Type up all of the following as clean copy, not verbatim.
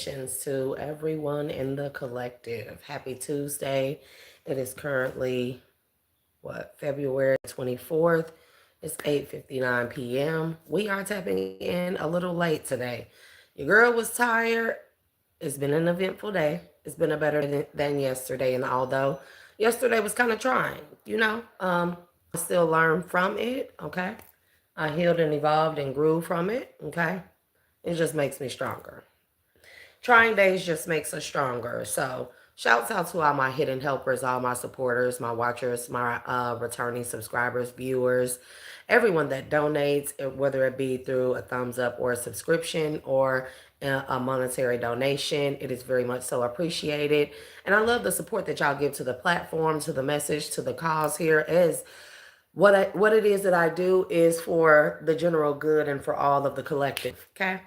Salutations to everyone in the collective. Happy Tuesday. It is currently February 24th. It's 8:59 p.m. We are tapping in a little late today. Your girl was tired. It's been an eventful day. It's been a better than yesterday, and although yesterday was kind of trying, I still learned from it, okay? I healed and evolved and grew from it, okay? It just makes me stronger. Trying days just makes us stronger. So shouts out to all my hidden helpers, all my supporters, my watchers, my returning subscribers, viewers, everyone that donates, whether it be through a thumbs up or a subscription or a monetary donation. It is very much so appreciated. And I love the support that y'all give to the platform, to the message, to the cause here. As what it is that I do is for the general good and for all of the collective. Okay.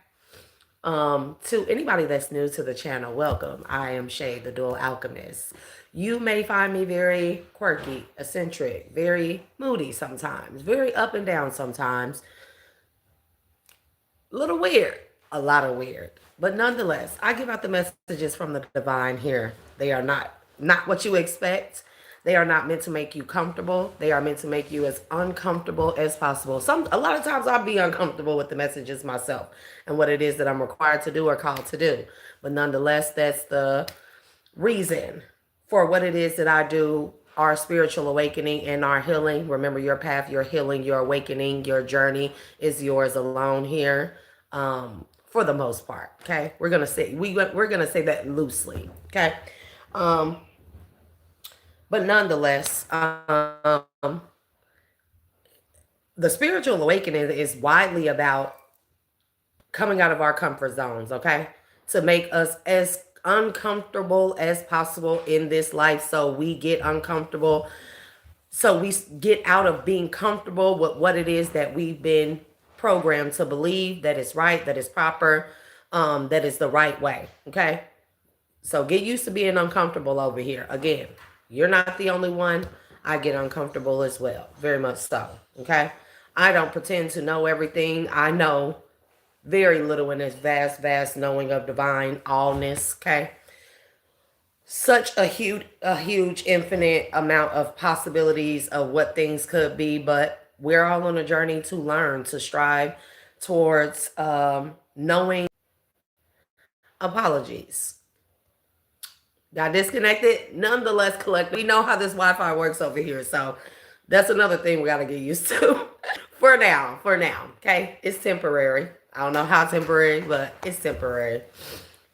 To anybody that's new to the channel, welcome. I am Shay, the Dual Alchemist. You may find me very quirky, eccentric, very moody sometimes, very up and down sometimes, a little weird, a lot of weird. But nonetheless, I give out the messages from the divine here. They are not what you expect. They are not meant to make you comfortable. They are meant to make you as uncomfortable as possible. A lot of times I'll be uncomfortable with the messages myself and what it is that I'm required to do or called to do. But nonetheless, that's the reason for what it is that I do, our spiritual awakening and our healing. Remember, your path, your healing, your awakening, your journey is yours alone here. For the most part, okay? We're gonna say that loosely, okay? But nonetheless, the spiritual awakening is widely about coming out of our comfort zones, okay? To make us as uncomfortable as possible in this life, so we get uncomfortable. So we get out of being comfortable with what it is that we've been programmed to believe that is right, that is proper, that is the right way, okay? So get used to being uncomfortable over here. Again, you're not the only one. I get uncomfortable as well. Very much so. Okay. I don't pretend to know everything. I know very little in this vast, vast knowing of divine allness. Okay. Such a huge, infinite amount of possibilities of what things could be, but we're all on a journey to learn, to strive towards knowing. Apologies. Got disconnected. Nonetheless, collective. We know how this Wi-Fi works over here. So that's another thing we got to get used to. For now. Okay. It's temporary. I don't know how temporary, but it's temporary.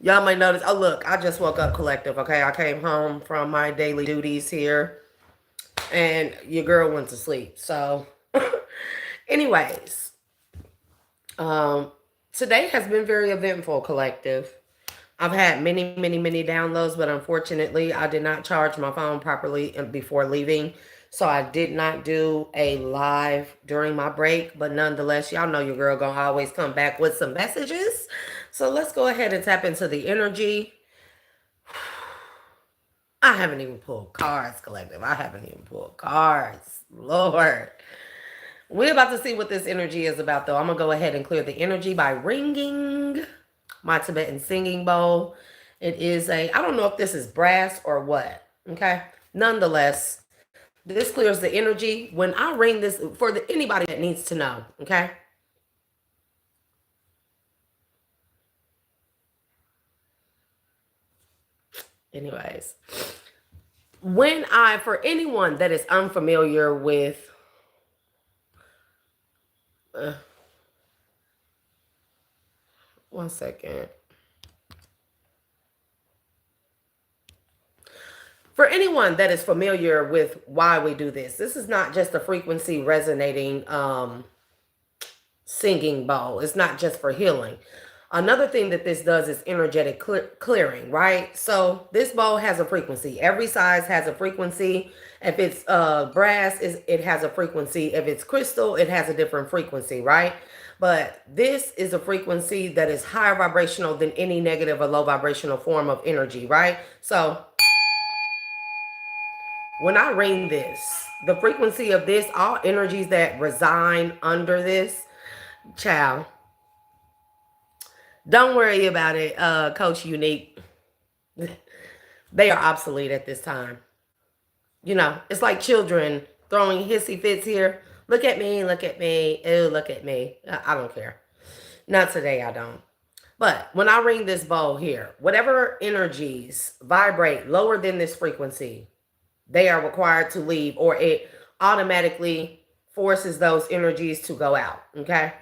Y'all might notice. Oh, look. I just woke up, collective. Okay. I came home from my daily duties here. And your girl went to sleep. So anyways. Today has been very eventful, collective. I've had many downloads, but unfortunately, I did not charge my phone properly before leaving. So I did not do a live during my break. But nonetheless, y'all know your girl gonna always come back with some messages. So let's go ahead and tap into the energy. I haven't even pulled cards, collective. I haven't even pulled cards. Lord. We're about to see what this energy is about, though. I'm going to go ahead and clear the energy by ringing my Tibetan singing bowl. It is I don't know if this is brass or what, okay? Nonetheless, this clears the energy. When I ring this, for anybody that needs to know, okay? Anyways, for anyone that is unfamiliar with, one second. For anyone that is familiar with why we do this, this is not just a frequency resonating singing bowl. It's not just for healing. Another thing that this does is energetic clearing, right? So this bowl has a frequency. Every size has a frequency. If it's brass, it has a frequency. If it's crystal, it has a different frequency, right? But this is a frequency that is higher vibrational than any negative or low vibrational form of energy, right? So when I ring this, the frequency of this, all energies that reside under this, child, Don't worry about it, Coach Unique. They are obsolete at this time. You know, it's like children throwing hissy fits here. Look at me, look at me, ew, look at me. I don't care. Not today, I don't. But when I ring this bowl here, whatever energies vibrate lower than this frequency, they are required to leave, or it automatically forces those energies to go out. Okay?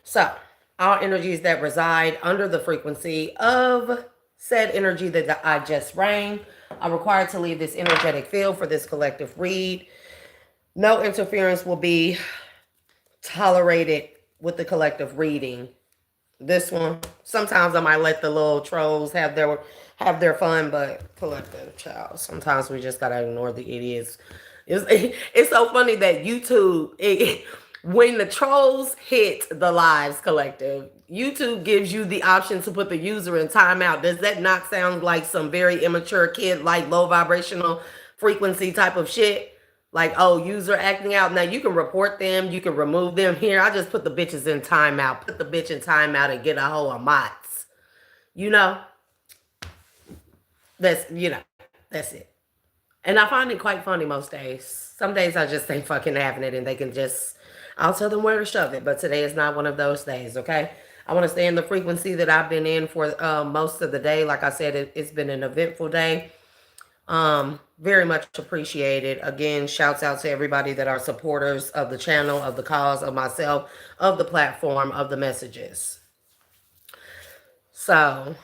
So, all energies that reside under the frequency of said energy that I just rang are required to leave this energetic field for this collective read. No interference will be tolerated with the collective reading. This one, sometimes I might let the little trolls have their fun, but collective, child, sometimes we just gotta ignore the idiots. It's so funny that YouTube, when the trolls hit the lives collective, YouTube gives you the option to put the user in timeout. Does that not sound like some very immature kid, like low vibrational frequency type of shit? Like, oh, user acting out. Now you can report them, you can remove them. Here, I just put the bitches in timeout. Put the bitch in timeout and get a whole of mods. You know? That's it. And I find it quite funny most days. Some days I just ain't fucking having it and they can just, I'll tell them where to shove it. But today is not one of those days, okay? I want to stay in the frequency that I've been in for most of the day. Like I said, it's been an eventful day. Very much appreciated. Again, shouts out to everybody that are supporters of the channel, of the cause, of myself, of the platform, of the messages. So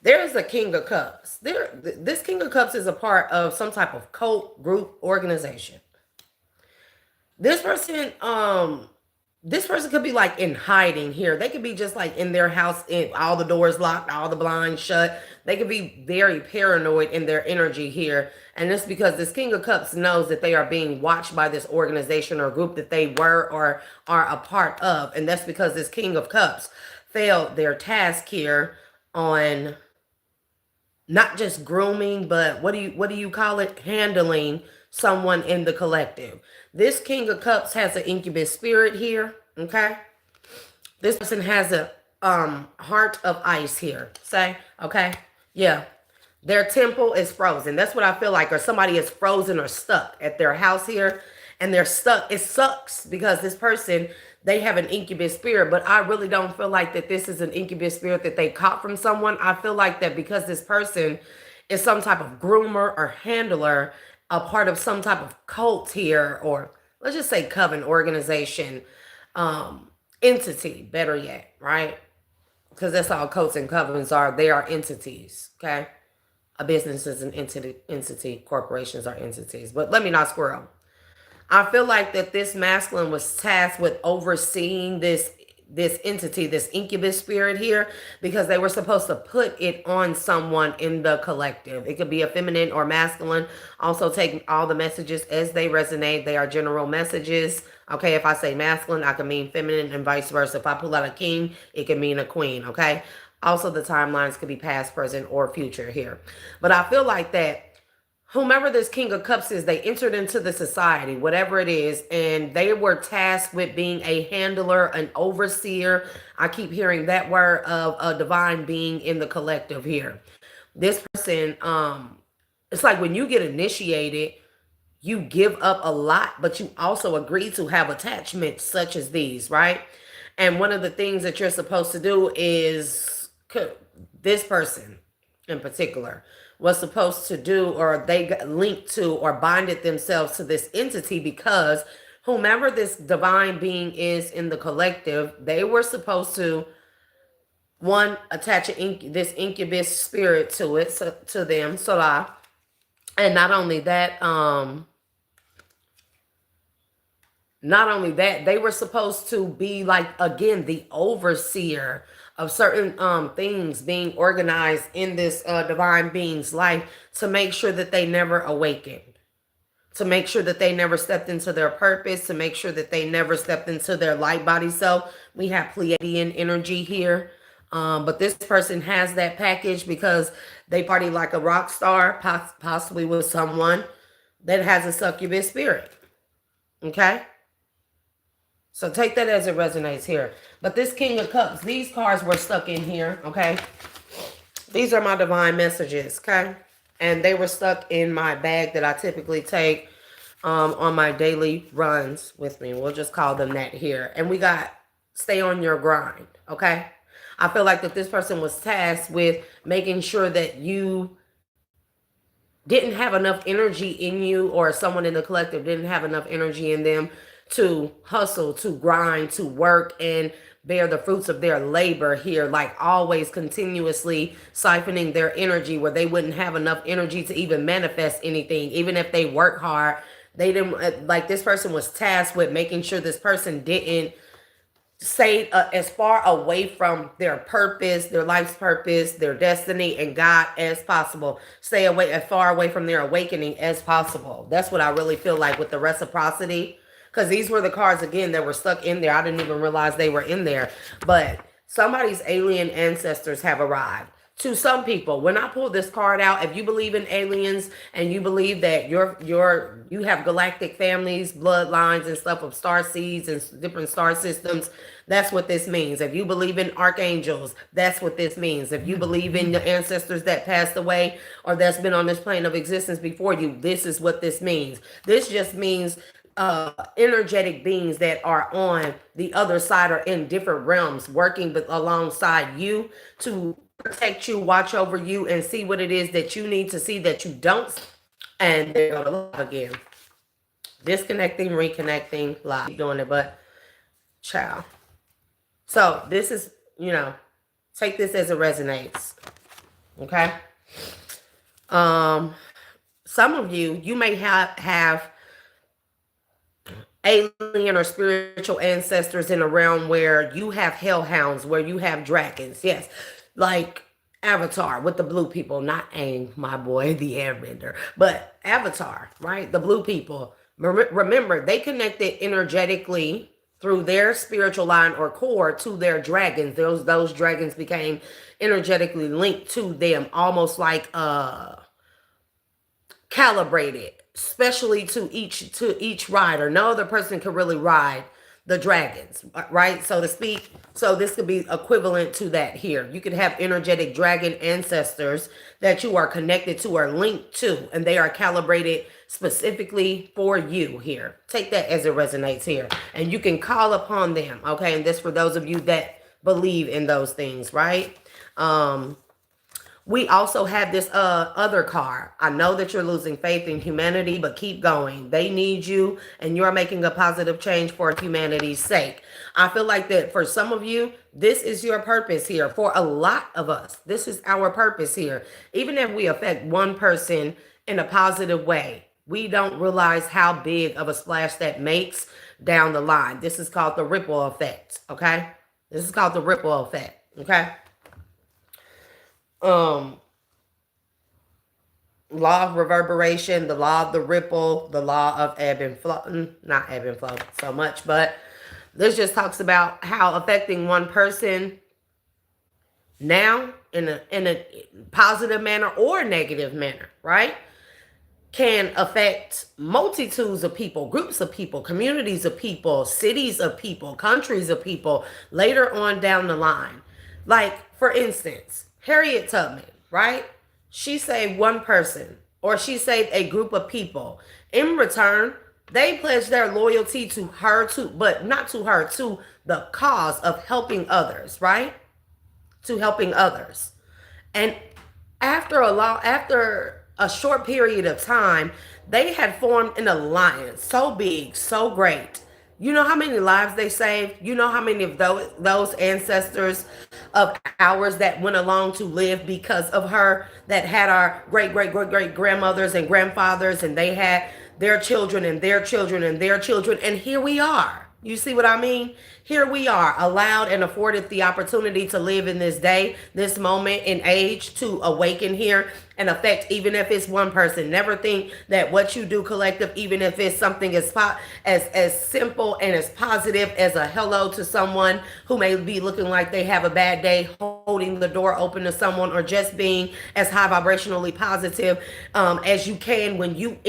there is a King of Cups. This King of Cups is a part of some type of cult, group, organization. This person could be like in hiding here. They could be just like in their house, in all the doors locked, all the blinds shut. They could be very paranoid in their energy here. And it's because this King of Cups knows that they are being watched by this organization or group that they were or are a part of. And that's because this King of Cups failed their task here on not just grooming, but what do you call it? Handling someone in the collective. This King of Cups has an incubus spirit here, okay? This person has a heart of ice here, say, okay? Yeah. Their temple is frozen. That's what I feel like. Or somebody is frozen or stuck at their house here. And they're stuck. It sucks because this person, they have an incubus spirit. But I really don't feel like that this is an incubus spirit that they caught from someone. I feel like that because this person is some type of groomer or handler, a part of some type of cult here, or let's just say coven, organization, entity, better yet, right? Because that's all cults and covens are. They are entities, okay? A business is an entity. Corporations are entities. But let me not squirrel. I feel like that this masculine was tasked with overseeing this entity, this incubus spirit here, because they were supposed to put it on someone in the collective. It could be a feminine or masculine. Also take all the messages as they resonate. They are general messages. Okay, if I say masculine, I can mean feminine and vice versa. If I pull out a king, it can mean a queen, okay? Also, the timelines could be past, present, or future here. But I feel like that whomever this King of Cups is, they entered into the society, whatever it is, and they were tasked with being a handler, an overseer. I keep hearing that word of a divine being in the collective here. This person, it's like when you get initiated, you give up a lot, but you also agree to have attachments such as these, right? And one of the things that you're supposed to do is, this person in particular was supposed to do, or they got linked to or bonded themselves to this entity, because whomever this divine being is in the collective, they were supposed to, one, attach this incubus spirit to it, to them, Sola. And not only that, they were supposed to be like, again, the overseer of certain things being organized in this divine being's life to make sure that they never awakened, to make sure that they never stepped into their purpose, to make sure that they never stepped into their light body self. We have Pleiadian energy here. But this person has that package because they party like a rock star, possibly with someone that has a succubus spirit. Okay? So take that as it resonates here. But this King of Cups, these cards were stuck in here, okay? These are my divine messages, okay? And they were stuck in my bag that I typically take on my daily runs with me. We'll just call them that here. And we got stay on your grind, okay? I feel like that this person was tasked with making sure that you didn't have enough energy in you, or someone in the collective didn't have enough energy in them to hustle, to grind, to work, and bear the fruits of their labor here, like always continuously siphoning their energy, where they wouldn't have enough energy to even manifest anything. Even if they work hard, they didn't, like this person was tasked with making sure this person didn't stay as far away from their purpose, their life's purpose, their destiny, and God as possible. Stay away, as far away from their awakening as possible. That's what I really feel like with the reciprocity. Because these were the cards, again, that were stuck in there. I didn't even realize they were in there. But somebody's alien ancestors have arrived. To some people, when I pull this card out, if you believe in aliens and you believe that you have galactic families, bloodlines, and stuff of star seeds and different star systems, that's what this means. If you believe in archangels, that's what this means. If you believe in the ancestors that passed away or that's been on this plane of existence before you, this is what this means. This just means energetic beings that are on the other side or in different realms working alongside you to protect you, watch over you, and see what it is that you need to see that you don't. And they go to live again. Disconnecting, reconnecting, live. Keep doing it, but ciao. So this is, take this as it resonates. Okay. Some of you may have alien or spiritual ancestors in a realm where you have hellhounds, where you have dragons. Yes. Like Avatar with the blue people, not Aang, my boy, the airbender, but Avatar, right? The blue people. Remember, they connected energetically through their spiritual line or core to their dragons. Those dragons became energetically linked to them, almost like calibrated, especially to each rider. No other person can really ride the dragons, right? So to speak. So this could be equivalent to that here. You could have energetic dragon ancestors that you are connected to or linked to, and they are calibrated specifically for you here. Take that as it resonates here. And you can call upon them, okay? And this for those of you that believe in those things, right? We also have this other card. I know that you're losing faith in humanity, but keep going. They need you, and you're making a positive change for humanity's sake. I feel like that for some of you, this is your purpose here. For a lot of us, this is our purpose here. Even if we affect one person in a positive way, we don't realize how big of a splash that makes down the line. This is called the ripple effect, okay? This is called the ripple effect, okay? Law of reverberation, the law of the ripple, the law of ebb and flow, not ebb and flow so much, but this just talks about how affecting one person now in a positive manner or negative manner, right, can affect multitudes of people, groups of people, communities of people, cities of people, countries of people later on down the line. Like, for instance, Harriet Tubman, right? She saved one person, or she saved a group of people. In return, they pledged their loyalty to her, but not to her, to the cause of helping others, right? To helping others. And after a short period of time, they had formed an alliance so big, so great. You know how many lives they saved? You know how many of those ancestors of ours that went along to live because of her, that had our great grandmothers and grandfathers, and they had their children and their children and their children. And here we are. You see what I mean? Here we are, allowed and afforded the opportunity to live in this day, this moment in age, to awaken here and affect, even if it's one person. Never think that what you do collective, even if it's something as simple and as positive as a hello to someone who may be looking like they have a bad day, holding the door open to someone, or just being as high vibrationally positive as you can when you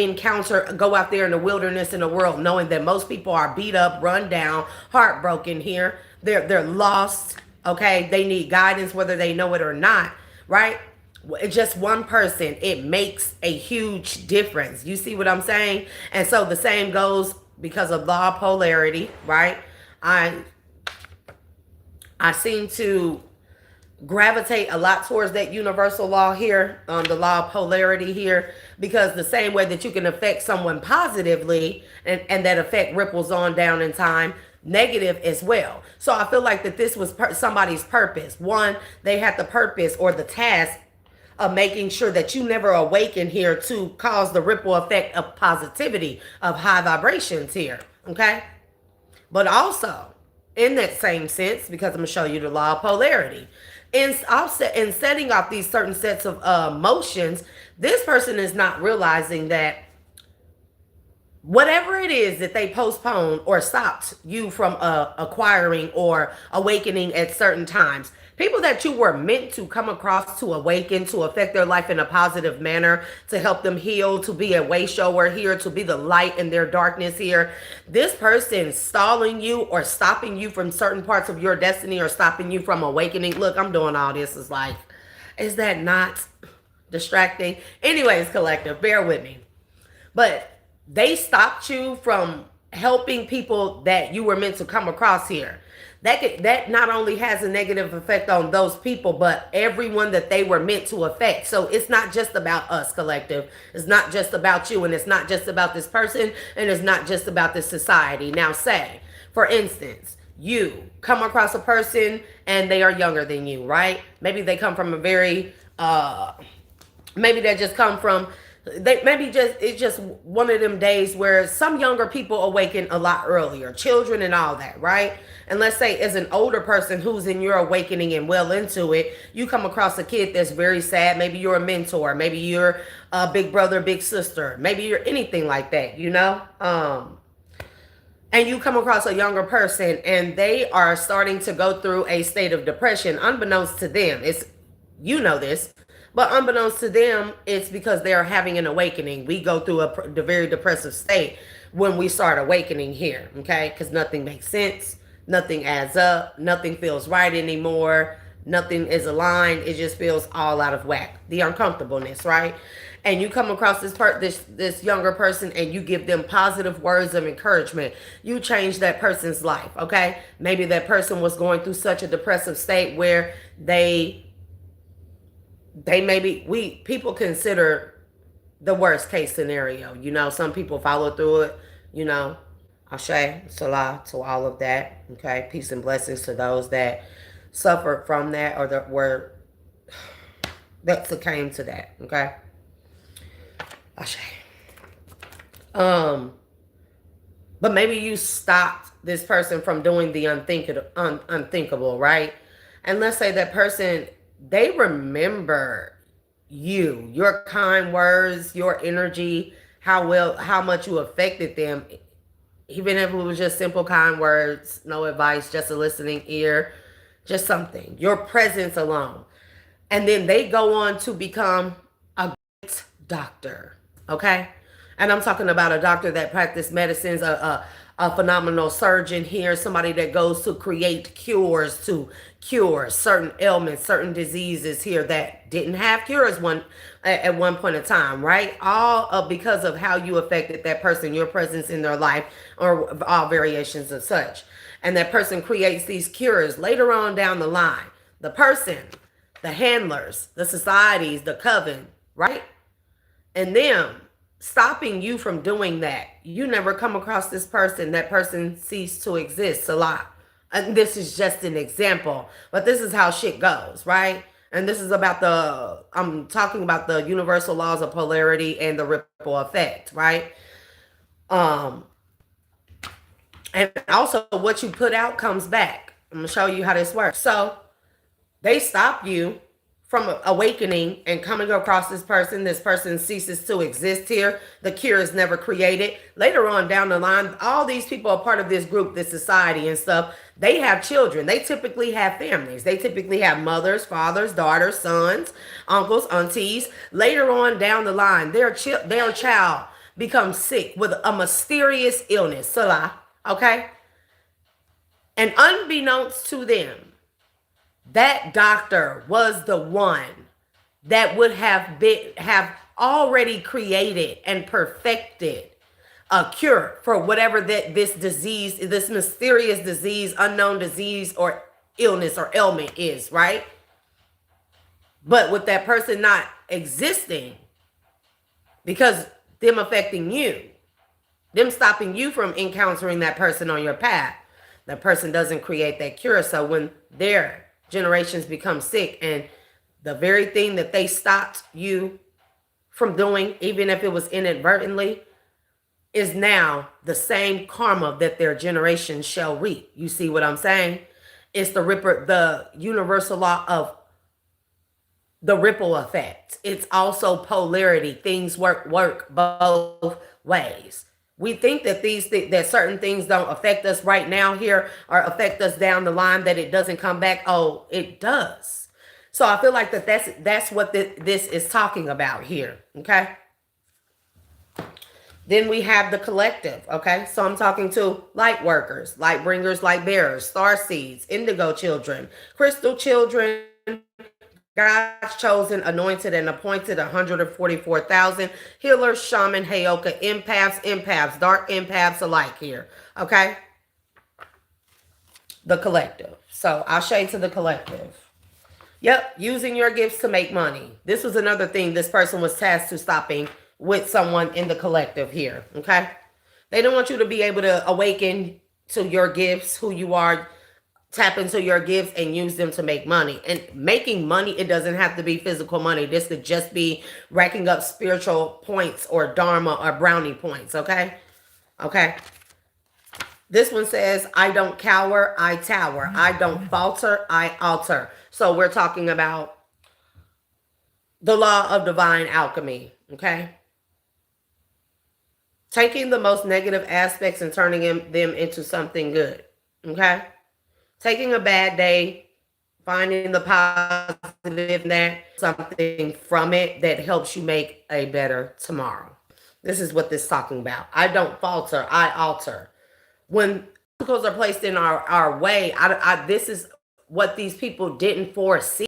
go out there in the wilderness in the world, knowing that most people are beat up, run down, heartbroken here. They're lost. Okay, they need guidance whether they know it or not, right? It's just one person, it makes a huge difference. You see what I'm saying? And so the same goes because of law of polarity, right? I seem to gravitate a lot towards that universal law here, the law of polarity here, because the same way that you can affect someone positively, and that effect ripples on down in time, negative as well. So I feel like that this was somebody's purpose. One, they had the purpose or the task of making sure that you never awaken here to cause the ripple effect of positivity, of high vibrations here, okay? But also, in that same sense, because I'm going to show you the law of polarity, in setting off these certain sets of emotions, this person is not realizing that whatever it is that they postponed or stopped you from acquiring or awakening at certain times, people that you were meant to come across to awaken, to affect their life in a positive manner, to help them heal, to be a way shower here, to be the light in their darkness here. This person stalling you or stopping you from certain parts of your destiny, or stopping you from awakening. Look, I'm doing all this. Is like, is that not distracting? Anyways, collective, bear with me. But they stopped you from helping people that you were meant to come across here. That not only has a negative effect on those people, but everyone that they were meant to affect. So it's not just about us, collective. It's not just about you, and it's not just about this person, and it's not just about this society. Now say, for instance, you come across a person and they are younger than you, right? Maybe they come from a very, maybe they just come from, it's just one of them days where some younger people awaken a lot earlier, children and all that, right? And let's say as an older person who's in your awakening and well into it, you come across a kid that's very sad. Maybe you're a mentor, maybe you're a big brother, big sister, maybe you're anything like that, you know? And you come across a younger person and they are starting to go through a state of depression, unbeknownst to them. It's, you know this. But unbeknownst to them, it's because they're having an awakening. We go through the very depressive state when we start awakening here, okay? Because nothing makes sense. Nothing adds up. Nothing feels right anymore. Nothing is aligned. It just feels all out of whack. The uncomfortableness, right? And you come across this younger person and you give them positive words of encouragement. You change that person's life, okay? Maybe that person was going through such a depressive state where people consider the worst case scenario. You know, some people follow through it, you know. Ashe, Salah to all of that. Okay, peace and blessings to those that suffered from that, or that succumbed to that. Okay. Ashe. But maybe you stopped this person from doing the unthinkable, right? And let's say that person, they remember you, your kind words, your energy, how much you affected them, even if it was just simple kind words, no advice, just a listening ear, just something, your presence alone. And then they go on to become a great doctor, okay? And I'm talking about a doctor that practiced medicines, a phenomenal surgeon here, somebody that goes to create cures, to cure certain ailments, certain diseases here that didn't have cures at one point in time, right? All because of how you affected that person, your presence in their life, or all variations of such. And that person creates these cures later on down the line. The person, the handlers, the societies, the coven, right? And them stopping you from doing that. You never come across this person. That person ceased to exist a lot. And this is just an example, but this is how shit goes, right? And this is about I'm talking about the universal laws of polarity and the ripple effect, right? And also what you put out comes back. I'm gonna show you how this works. So they stop you from awakening and coming across this person ceases to exist here. The cure is never created. Later on down the line, all these people are part of this group, this society and stuff. They have children. They typically have families. They typically have mothers, fathers, daughters, sons, uncles, aunties. Later on down the line, their child becomes sick with a mysterious illness, Salah, okay? And unbeknownst to them, that doctor was the one that would have already created and perfected a cure for whatever this disease, this mysterious disease, unknown disease or illness or ailment is, right? But with that person not existing, because them affecting you, them stopping you from encountering that person on your path, that person doesn't create that cure. So when their generations become sick and the very thing that they stopped you from doing, even if it was inadvertently, is now the same karma that their generation shall reap. You see what I'm saying? It's the universal law of the ripple effect. It's also polarity. Things work both ways. We think that that certain things don't affect us right now here or affect us down the line, that it doesn't come back. Oh, it does. So I feel like that's what this is talking about here. Okay. Then we have the collective, okay? So I'm talking to light workers, light bringers, light bearers, star seeds, indigo children, crystal children, God's chosen, anointed, and appointed 144,000, healers, shaman, heyoka, empaths, dark empaths alike here, okay? The collective. So I'll shade to the collective. Yep, using your gifts to make money. This was another thing this person was tasked to stopping with someone in the collective here, okay? They don't want you to be able to awaken to your gifts, who you are, tap into your gifts and use them to make money. And making money, it doesn't have to be physical money. This could just be racking up spiritual points or dharma or brownie points, okay? Okay. This one says, I don't cower, I tower. I don't falter, I alter. So we're talking about the law of divine alchemy, okay? Taking the most negative aspects and turning them into something good, okay? Taking a bad day, finding the positive in that, something from it that helps you make a better tomorrow. This is what this is talking about. I don't falter, I alter. When obstacles are placed in our way, this is what these people didn't foresee,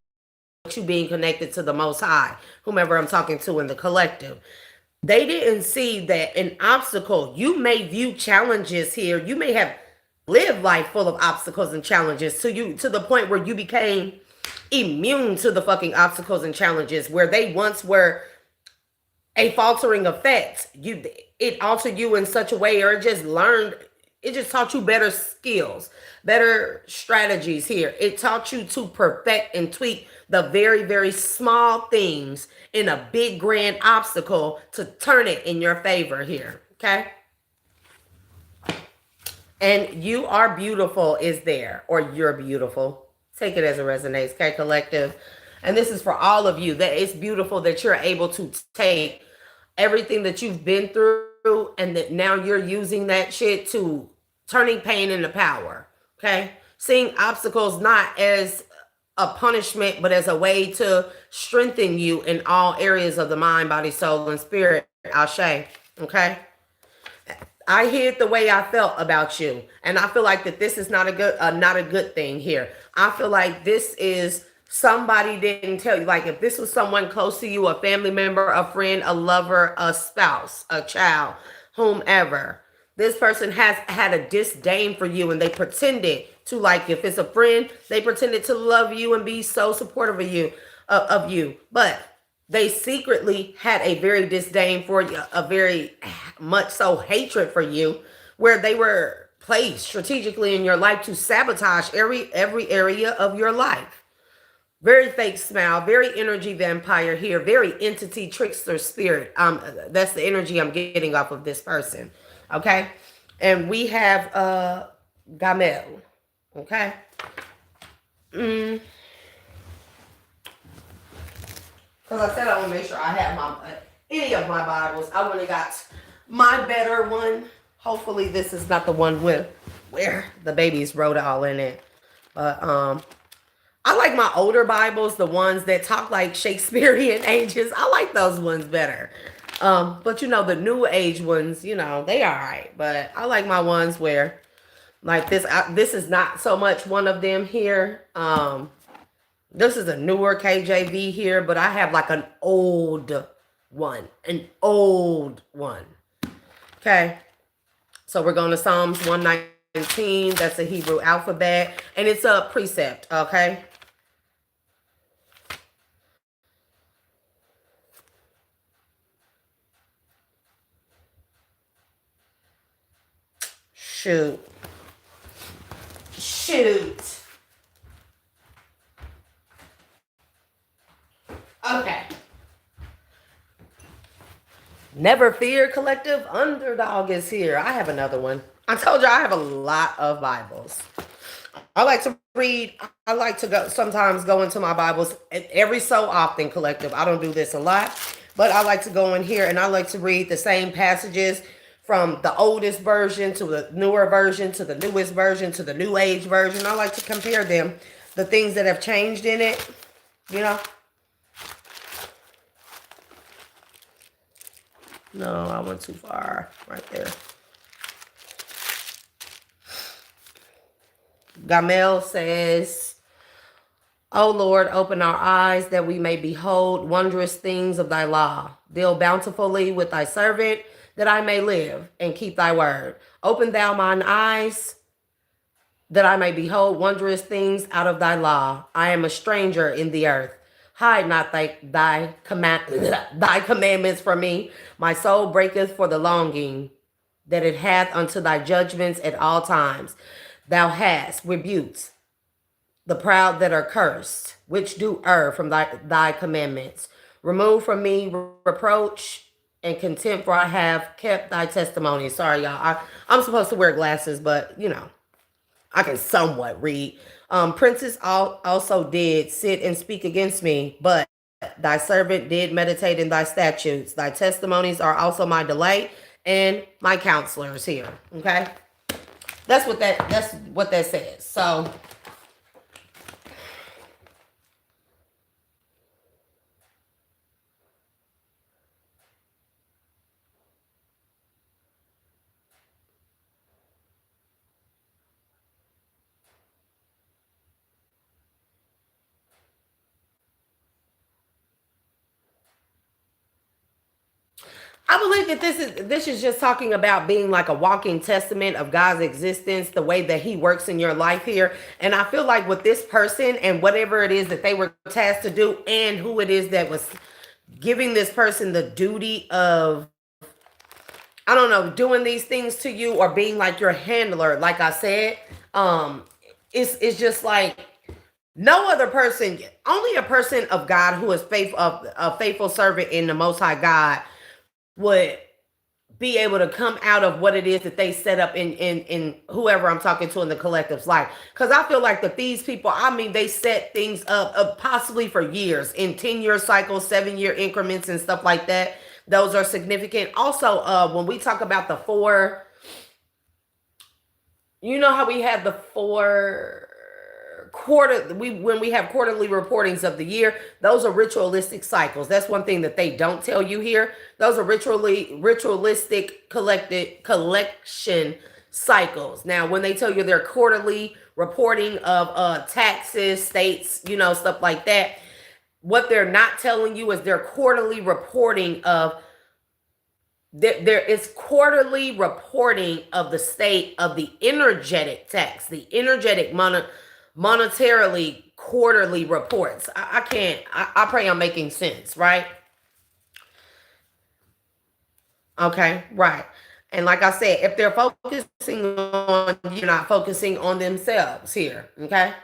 you being connected to the Most High, whomever I'm talking to in the collective. They didn't see that an obstacle, you may view challenges here. You may have lived life full of obstacles and challenges to the point where you became immune to the fucking obstacles and challenges, where they once were a faltering effect. It altered you in such a way, or it just taught you better skills, better strategies here. It taught you to perfect and tweak the very, very small things in a big grand obstacle to turn it in your favor here, okay? And you are beautiful is there, or you're beautiful. Take it as it resonates, okay, collective? And this is for all of you, that it's beautiful that you're able to take everything that you've been through and that now you're using that shit to turning pain into power, okay? Seeing obstacles not as a punishment, but as a way to strengthen you in all areas of the mind, body, soul, and spirit. Ashe, okay? I hid the way I felt about you, and I feel like that this is not a good thing here. I feel like this is somebody didn't tell you. Like if this was someone close to you, a family member, a friend, a lover, a spouse, a child, whomever, this person has had a disdain for you, and they pretended to, like if it's a friend, they pretended to love you and be so supportive of you, but they secretly had a very disdain for you, a very much so hatred for you, where they were placed strategically in your life to sabotage every area of your life. Very fake smile, very energy vampire here, very entity trickster spirit. That's the energy I'm getting off of this person. Okay. And we have Gamel. Okay. Because I said I want to make sure I have any of my Bibles. I only got my better one. Hopefully this is not the one with where the babies wrote all in it. But I like my older Bibles, the ones that talk like Shakespearean ages. I like those ones better. But you know, the new age ones, you know, they all right. But I like my ones where like this. This is not so much one of them here. This is a newer KJV here, but I have like an old one. An old one. Okay. So we're going to Psalms 119. That's a Hebrew alphabet. And it's a precept. Okay. Shoot. Okay. Never Fear Collective Underdog is here. I have another one. I told you I have a lot of Bibles. I like to read. I like to sometimes go into my Bibles every so often, Collective. I don't do this a lot, but I like to go in here and I like to read the same passages from the oldest version to the newer version to the newest version to the new age version. I like to compare them, the things that have changed in it, you know. No, I went too far right there. Gamel says, O Lord, open our eyes that we may behold wondrous things of thy law. Deal bountifully with thy servant that I may live and keep thy word. Open thou mine eyes that I may behold wondrous things out of thy law. I am a stranger in the earth. Hide not thy commandments from me. My soul breaketh for the longing that it hath unto thy judgments at all times. Thou hast rebuked the proud that are cursed, which do err from thy commandments. Remove from me reproach and contempt, for I have kept thy testimony. Sorry, y'all. I'm supposed to wear glasses, but, you know, I can somewhat read. Princes also did sit and speak against me, but thy servant did meditate in thy statutes. Thy testimonies are also my delight and my counselors here. Okay, that's what that says. So I believe that this is just talking about being like a walking testament of God's existence, the way that he works in your life here. And I feel like with this person and whatever it is that they were tasked to do and who it is that was giving this person the duty of, I don't know, doing these things to you or being like your handler, like I said, it's just like no other person, only a person of God who is a faithful servant in the Most High God would be able to come out of what it is that they set up in whoever I'm talking to in the collective's life. Because I feel like that these people, I mean, they set things up possibly for years in 10-year cycles, 7-year increments and stuff like that. Those are significant. Also, when we talk about the four, you know how we have the four when we have quarterly reportings of the year, those are ritualistic cycles. That's one thing that they don't tell you here. Those are ritualistic collection cycles. Now, when they tell you they're quarterly reporting of taxes, states, you know, stuff like that, what they're not telling you is their quarterly reporting of there is quarterly reporting of the state of the energetic tax, the energetic monetarily quarterly reports. I pray I'm making sense, right? Okay, right. And like I said, if they're focusing on, you're not focusing on themselves here, okay?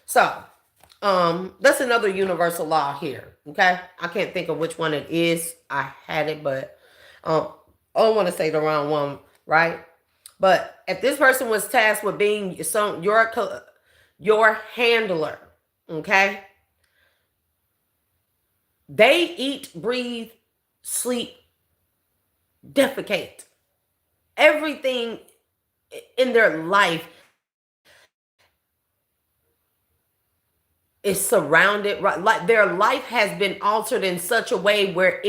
So, that's another universal law here, okay? I can't think of which one it is. I had it, but I don't want to say the wrong one, right? But if this person was tasked with being your handler, okay? They eat, breathe, sleep, defecate. Everything in their life is surrounded, right? Like their life has been altered in such a way where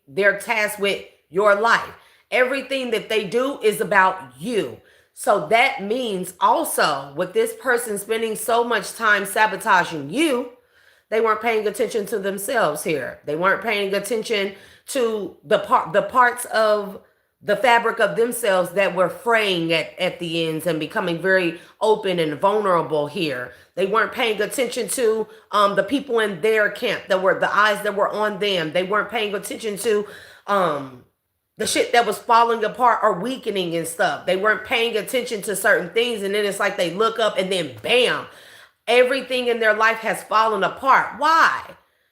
they're tasked with your life. Everything that they do is about you. So that means also with this person spending so much time sabotaging you, they weren't paying attention to themselves here. They weren't paying attention to the parts of the fabric of themselves that were fraying at the ends and becoming very open and vulnerable here. They weren't paying attention to the people in their camp that were the eyes that were on them. They weren't paying attention to the shit that was falling apart or weakening and stuff. They weren't paying attention to certain things. And then it's like they look up and then bam, everything in their life has fallen apart. Why?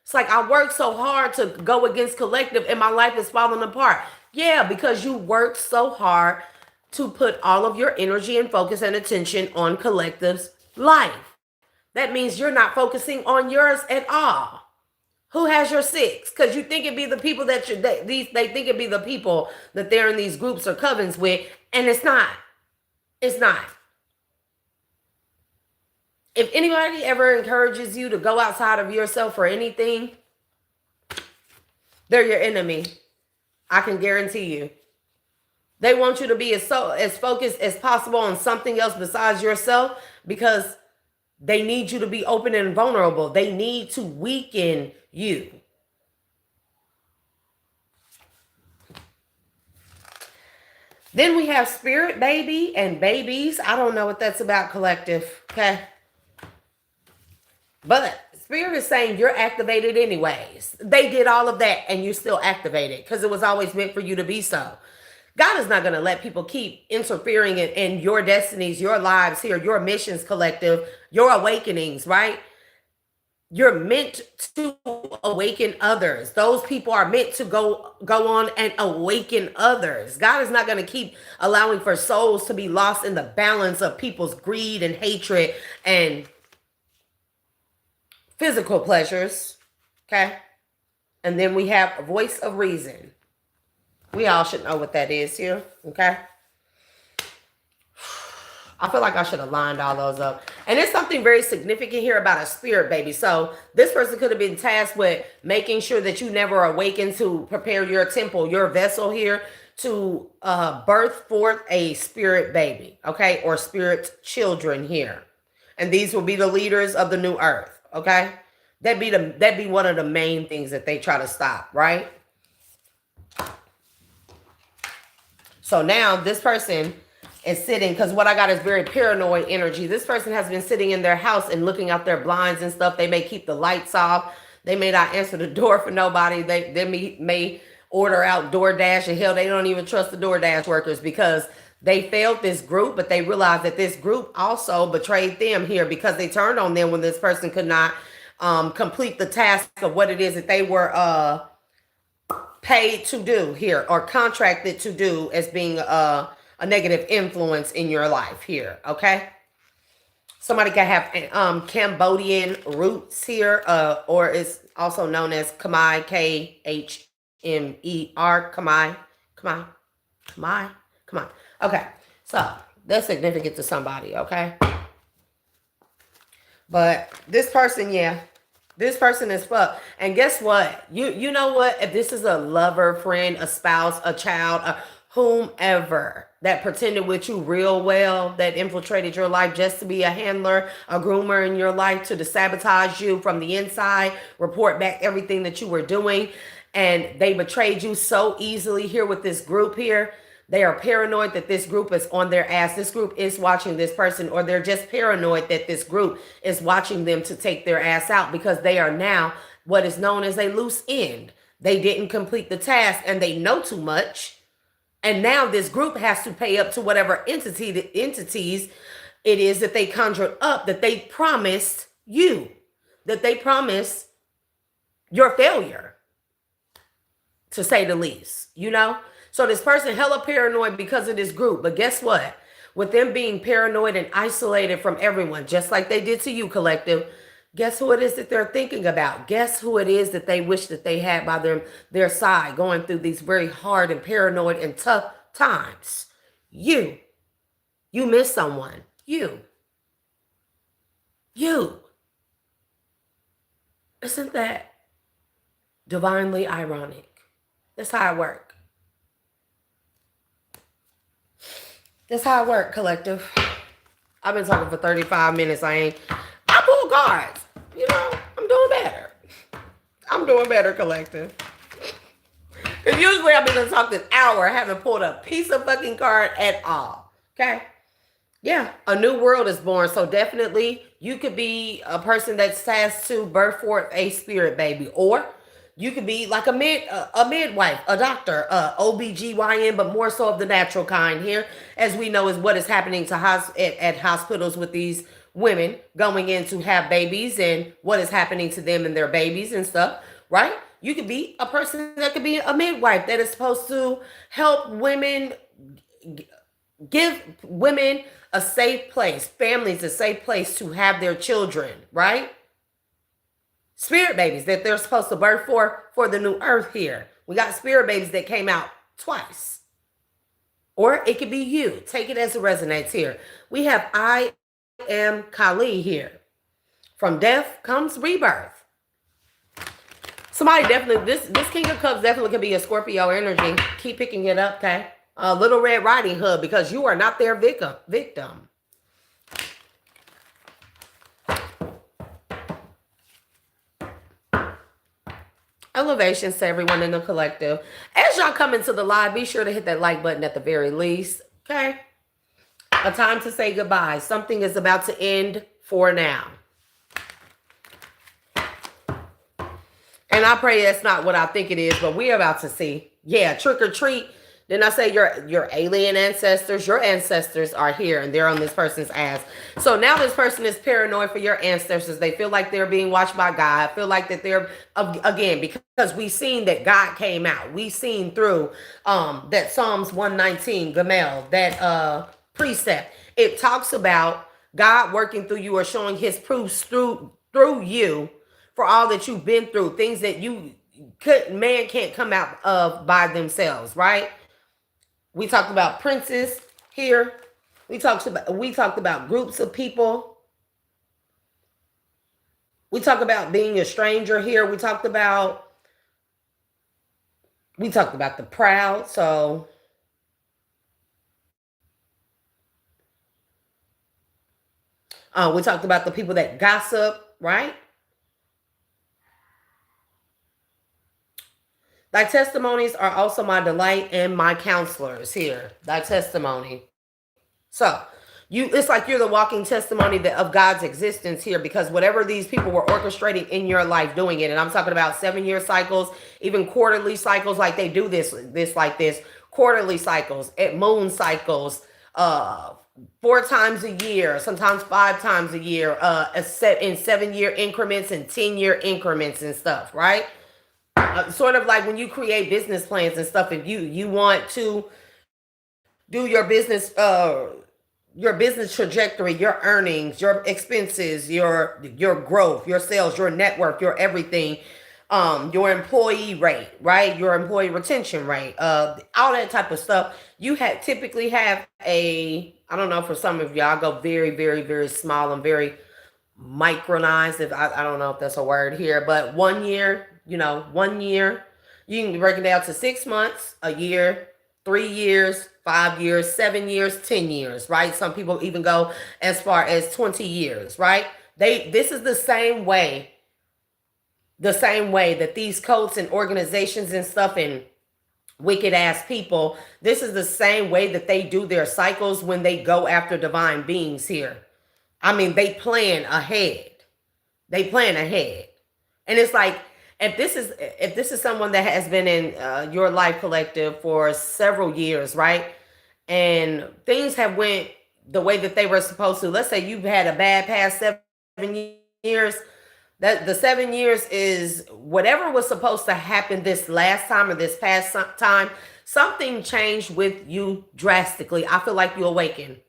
It's like I worked so hard to go against collective and my life is falling apart. Yeah, because you worked so hard to put all of your energy and focus and attention on collective's life. That means you're not focusing on yours at all. Who has your 6? Because you think it'd be the people they think it'd be the people that they're in these groups or covens with, and it's not. It's not. If anybody ever encourages you to go outside of yourself for anything, they're your enemy. I can guarantee you. They want you to be as focused as possible on something else besides yourself because they need you to be open and vulnerable. They need to weaken you. Then we have spirit baby and babies. I don't know what that's about, collective. Okay. But spirit is saying you're activated anyways. They did all of that and you're still activated because it was always meant for you to be so. God is not going to let people keep interfering in your destinies, your lives here, your missions, collective, your awakenings, right? You're meant to awaken others. Those people are meant to go on and awaken others. God is not going to keep allowing for souls to be lost in the balance of people's greed and hatred and physical pleasures. Okay. And then we have a voice of reason. We all should know what that is here. Okay. I feel like I should have lined all those up. And there's something very significant here about a spirit baby. So this person could have been tasked with making sure that you never awaken to prepare your temple, your vessel here to birth forth a spirit baby. Okay. Or spirit children here. And these will be the leaders of the new earth. Okay. That'd be one of the main things that they try to stop. Right. So now this person is sitting, because what I got is very paranoid energy. This person has been sitting in their house and looking out their blinds and stuff. They may keep the lights off. They may not answer the door for nobody. They may order out DoorDash, and hell, they don't even trust the DoorDash workers because they failed this group, but they realized that this group also betrayed them here because they turned on them when this person could not complete the task of what it is that they were paid to do here or contracted to do as being a negative influence in your life here. Okay. Somebody can have Cambodian roots here, or is also known as Khmer, Khmer, Khmer. Okay. So that's significant to somebody. Okay. But this person, yeah. This person is fucked. And guess what? You know what? If this is a lover, friend, a spouse, a child, whomever that pretended with you real well, that infiltrated your life just to be a handler, a groomer in your life, to sabotage you from the inside, report back everything that you were doing, and they betrayed you so easily here with this group here. They are paranoid that this group is on their ass. This group is watching this person, or they're just paranoid that this group is watching them to take their ass out because they are now what is known as a loose end. They didn't complete the task and they know too much. And now this group has to pay up to whatever entities it is that they conjured up, that they promised you, that they promised your failure, to say the least, you know? So this person hella paranoid because of this group. But guess what? With them being paranoid and isolated from everyone, just like they did to you, collective, guess who it is that they're thinking about? Guess who it is that they wish that they had by their side going through these very hard and paranoid and tough times? You You miss someone. You. Isn't that divinely ironic? That's how it works. That's how it works, collective. I've been talking for 35 minutes. I pull cards. You know, I'm doing better. I'm doing better, collective. Because usually I've been talking an hour, I haven't pulled a piece of fucking card at all. Okay? Yeah, a new world is born. So definitely you could be a person that has to birth forth a spirit baby. Or you could be like a midwife, a doctor, OBGYN, but more so of the natural kind here. As we know is what is happening to at hospitals with these women going in to have babies and what is happening to them and their babies and stuff, right? You could be a person that could be a midwife that is supposed to help women, give women a safe place, families a safe place to have their children, right? Spirit babies that they're supposed to birth for the new earth here. We got spirit babies that came out twice. Or it could be you. Take it as it resonates here. We have I am Kali here. From death comes rebirth. Somebody definitely, this King of Cups definitely could be a Scorpio energy. Keep picking it up, okay? A Little Red Riding Hood, because you are not their victim. Elevations to everyone in the collective. As y'all come into the live, be sure to hit that like button at the very least, okay? A time to say goodbye. Something is about to end for now. And I pray that's not what I think it is, but we're about to see. Yeah, trick or treat. Then I say your alien ancestors, your ancestors are here and they're on this person's ass. So now this person is paranoid for your ancestors. They feel like they're being watched by God. Feel like that they're, again, because we've seen that God came out. We've seen through that Psalms 119, Gamel, that precept. It talks about God working through you or showing his proofs through you for all that you've been through, things that man can't come out of by themselves, right? We talked about princes here. We talked about groups of people. We talked about being a stranger here. We talked about the proud. So we talked about the people that gossip, right? Thy testimonies are also my delight and my counselors here. Thy testimony. So it's like you're the walking testimony of God's existence here, because whatever these people were orchestrating in your life, doing it. And I'm talking about 7-year cycles, even quarterly cycles, like they do this, quarterly cycles, at moon cycles, 4 times a year, sometimes 5 times a year, in 7-year increments and 10-year increments and stuff, right? Sort of like when you create business plans and stuff, if you want to do your business trajectory, your earnings, your expenses, your growth, your sales, your network, your everything, your employee rate, right? Your employee retention rate, all that type of stuff. You typically have I don't know, for some of y'all, go very, very, very small and very micronized. If I don't know if that's a word here, but 1 year. 1 year, you can break it down to 6 months, a year, 3 years, 5 years, 7 years, 10 years, right? Some people even go as far as 20 years, right? This is the same way that these cults and organizations and stuff and wicked ass people, this is the same way that they do their cycles when they go after divine beings here. I mean, they plan ahead. And it's like, if this is someone that has been in your life collective for several years, right? And things have went the way that they were supposed to. Let's say you've had a bad past 7 years. That the 7 years is whatever was supposed to happen this last time or this past time. Something changed with you drastically. I feel like you awakened.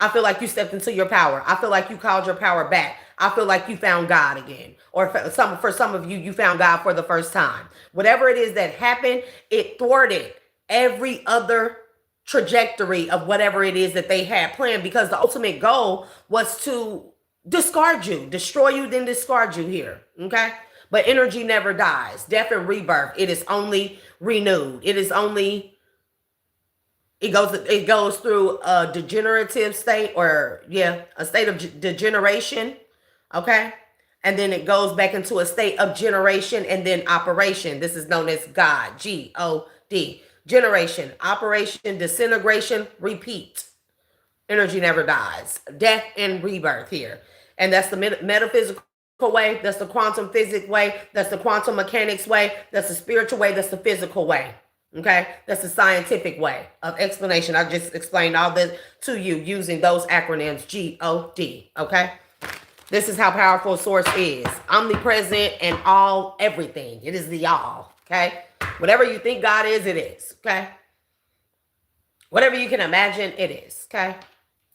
I feel like you stepped into your power. I feel like you called your power back. I feel like you found God again. Or for some of you, you found God for the first time. Whatever it is that happened, it thwarted every other trajectory of whatever it is that they had planned, because the ultimate goal was to discard you, destroy you, then discard you here. Okay. But energy never dies. Death and rebirth, it is only renewed. It is only, it goes through a degenerative state, or a state of degeneration. Okay. And then it goes back into a state of generation and then operation. This is known as God, G-O-D. Generation, operation, disintegration, repeat. Energy never dies. Death and rebirth here. And that's the metaphysical way. That's the quantum physics way. That's the quantum mechanics way. That's the spiritual way. That's the physical way. Okay? That's the scientific way of explanation. I just explained all this to you using those acronyms, G-O-D. Okay? This is how powerful Source is. Omnipresent and all, everything. It is the all. Okay? Whatever you think God is, it is. Okay? Whatever you can imagine, it is. Okay?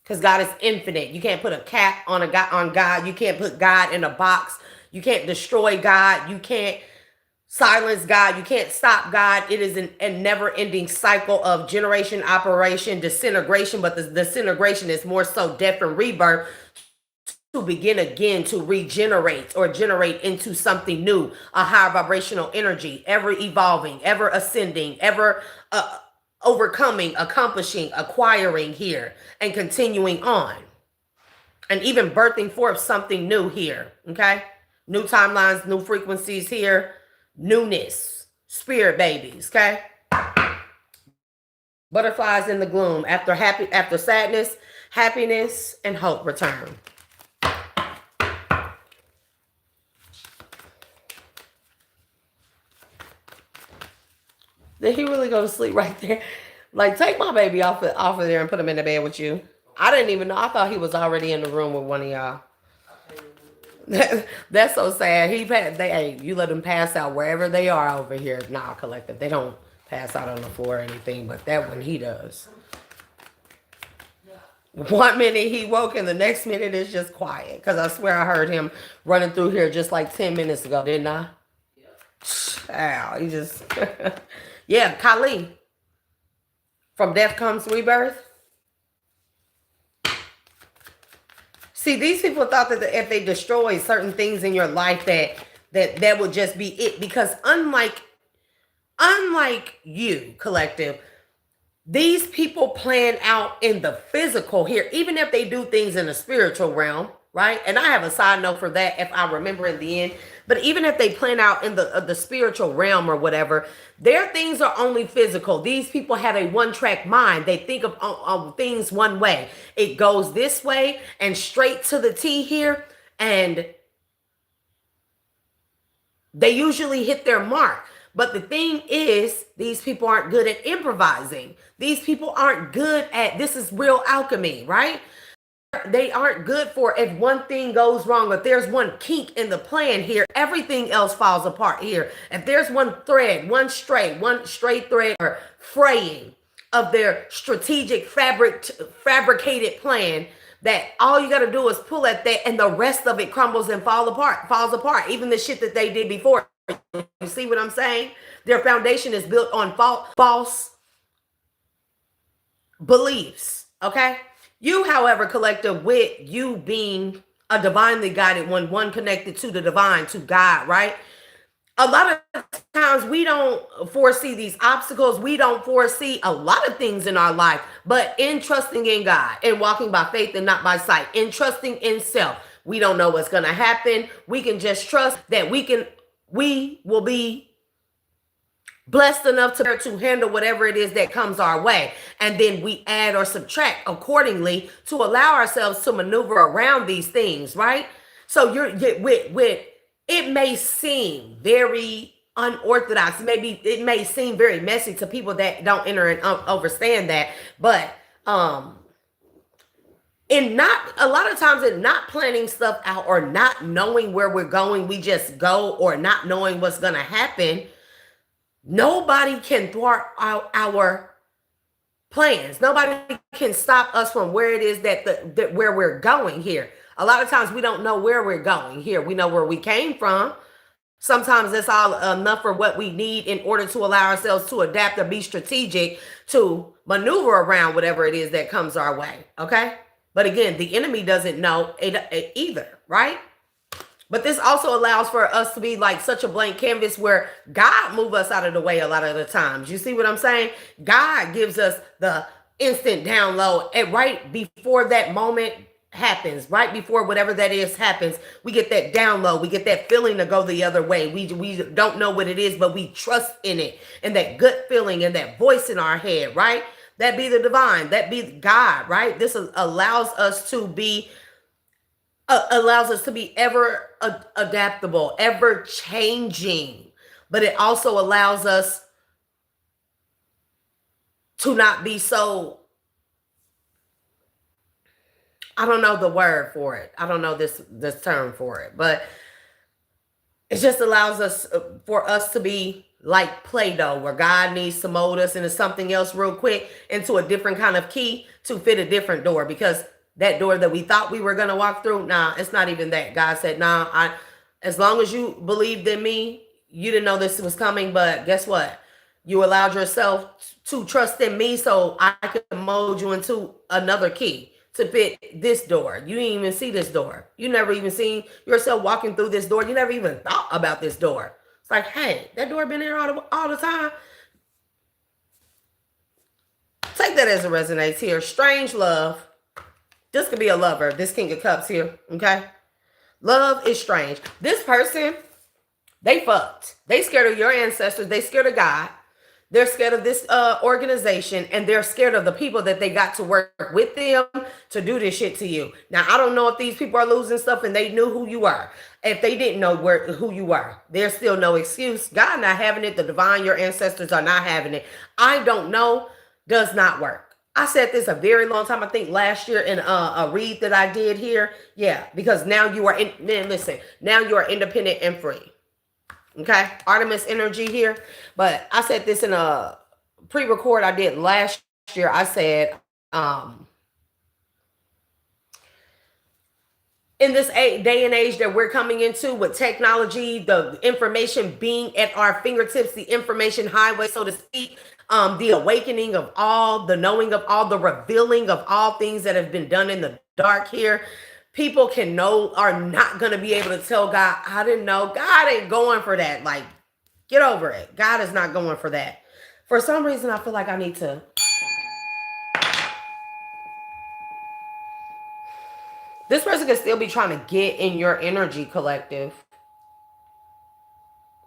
Because God is infinite. You can't put a cap on God. You can't put God in a box. You can't destroy God. You can't silence God. You can't stop God. It is a never-ending cycle of generation, operation, disintegration. But the disintegration is more so death and rebirth, to begin again, to regenerate or generate into something new, a higher vibrational energy, ever evolving, ever ascending, ever overcoming, accomplishing, acquiring here, and continuing on, and even birthing forth something new here. Okay, new timelines, new frequencies here, newness, spirit babies. Okay, butterflies in the gloom. After sadness, happiness and hope return. Did he really go to sleep right there? Like, take my baby off of there and put him in the bed with you. I didn't even know. I thought he was already in the room with one of y'all. That's so sad. You let them pass out wherever they are over here. Nah, collective. They don't pass out on the floor or anything, but that one he does. 1 minute he woke and the next minute it's just quiet. Because I swear I heard him running through here just like 10 minutes ago, didn't I? Ow, he just... Yeah, Kali. From death comes rebirth. See, these people thought that if they destroy certain things in your life, that would just be it. Because unlike you, collective, these people plan out in the physical here, even if they do things in the spiritual realm, right? And I have a side note for that if I remember in the end. But even if they plan out in the spiritual realm or whatever, their things are only physical. These people have a one-track mind. They think of things one way. It goes this way and straight to the T here. And they usually hit their mark. But the thing is, these people aren't good at improvising. These people aren't good at, this is real alchemy, right? They aren't good for, if one thing goes wrong, if there's one kink in the plan here, everything else falls apart here. If there's one thread, one stray thread or fraying of their strategic fabricated plan, that all you got to do is pull at that and the rest of it crumbles and falls apart. Even the shit that they did before. You see what I'm saying? Their foundation is built on false beliefs. Okay? You, however, collective, with you being a divinely guided one connected to the divine, to God, right? A lot of times we don't foresee these obstacles. We don't foresee a lot of things in our life, but in trusting in God and walking by faith and not by sight, in trusting in self, we don't know what's going to happen. We can just trust that we will be blessed enough to handle whatever it is that comes our way. And then we add or subtract accordingly to allow ourselves to maneuver around these things, right? So it may seem very unorthodox. Maybe it may seem very messy to people that don't enter and understand that. But a lot of times in not planning stuff out or not knowing where we're going, we just go, or not knowing what's going to happen, nobody can thwart our plans. Nobody can stop us from where it is that where we're going here. A lot of times we don't know where we're going here. We know where we came from, Sometimes that's all enough for what we need in order to allow ourselves to adapt or be strategic to maneuver around whatever it is that comes our way. Okay. But again, the enemy doesn't know it either, right? But this also allows for us to be like such a blank canvas where God move us out of the way a lot of the times. You see what I'm saying? God gives us the instant download and right before that moment happens, right before whatever that is happens, we get that download, we get that feeling to go the other way. We don't know what it is, but we trust in it and that gut feeling and that voice in our head, right? That be the divine, that be God, right? This allows us to be ever adaptable, ever changing, but it also allows us to not be so, I don't know the word for it. I don't know this term for it, but it just allows us for us to be like Play-Doh, where God needs to mold us into something else real quick, into a different kind of key to fit a different door, because that door that we thought we were going to walk through, nah, it's not even that. God said, nah, as long as you believed in me, you didn't know this was coming, but guess what? You allowed yourself to trust in me so I could mold you into another key to fit this door. You didn't even see this door. You never even seen yourself walking through this door. You never even thought about this door. It's like, hey, that door been there all the time. Take that as it resonates here. Strange love. This could be a lover. This King of Cups here, okay? Love is strange. This person, they fucked. They scared of your ancestors. They scared of God. They're scared of this organization, and they're scared of the people that they got to work with them to do this shit to you. Now, I don't know if these people are losing stuff and they knew who you are. If they didn't know who you are, there's still no excuse. God not having it. The divine, your ancestors are not having it. I don't know. Does not work. I said this a very long time, I think last year in a read that I did here. Yeah, because now you are, now you are independent and free. Okay, Artemis energy here. But I said this in a pre-record I did last year. I said, in this day and age that we're coming into with technology, the information being at our fingertips, the information highway, so to speak, the awakening of all, the knowing of all, the revealing of all things that have been done in the dark here. People are not going to be able to tell God, I didn't know. God ain't going for that. Like, get over it. God is not going for that. For some reason, I feel like I need to. This person can still be trying to get in your energy, collective.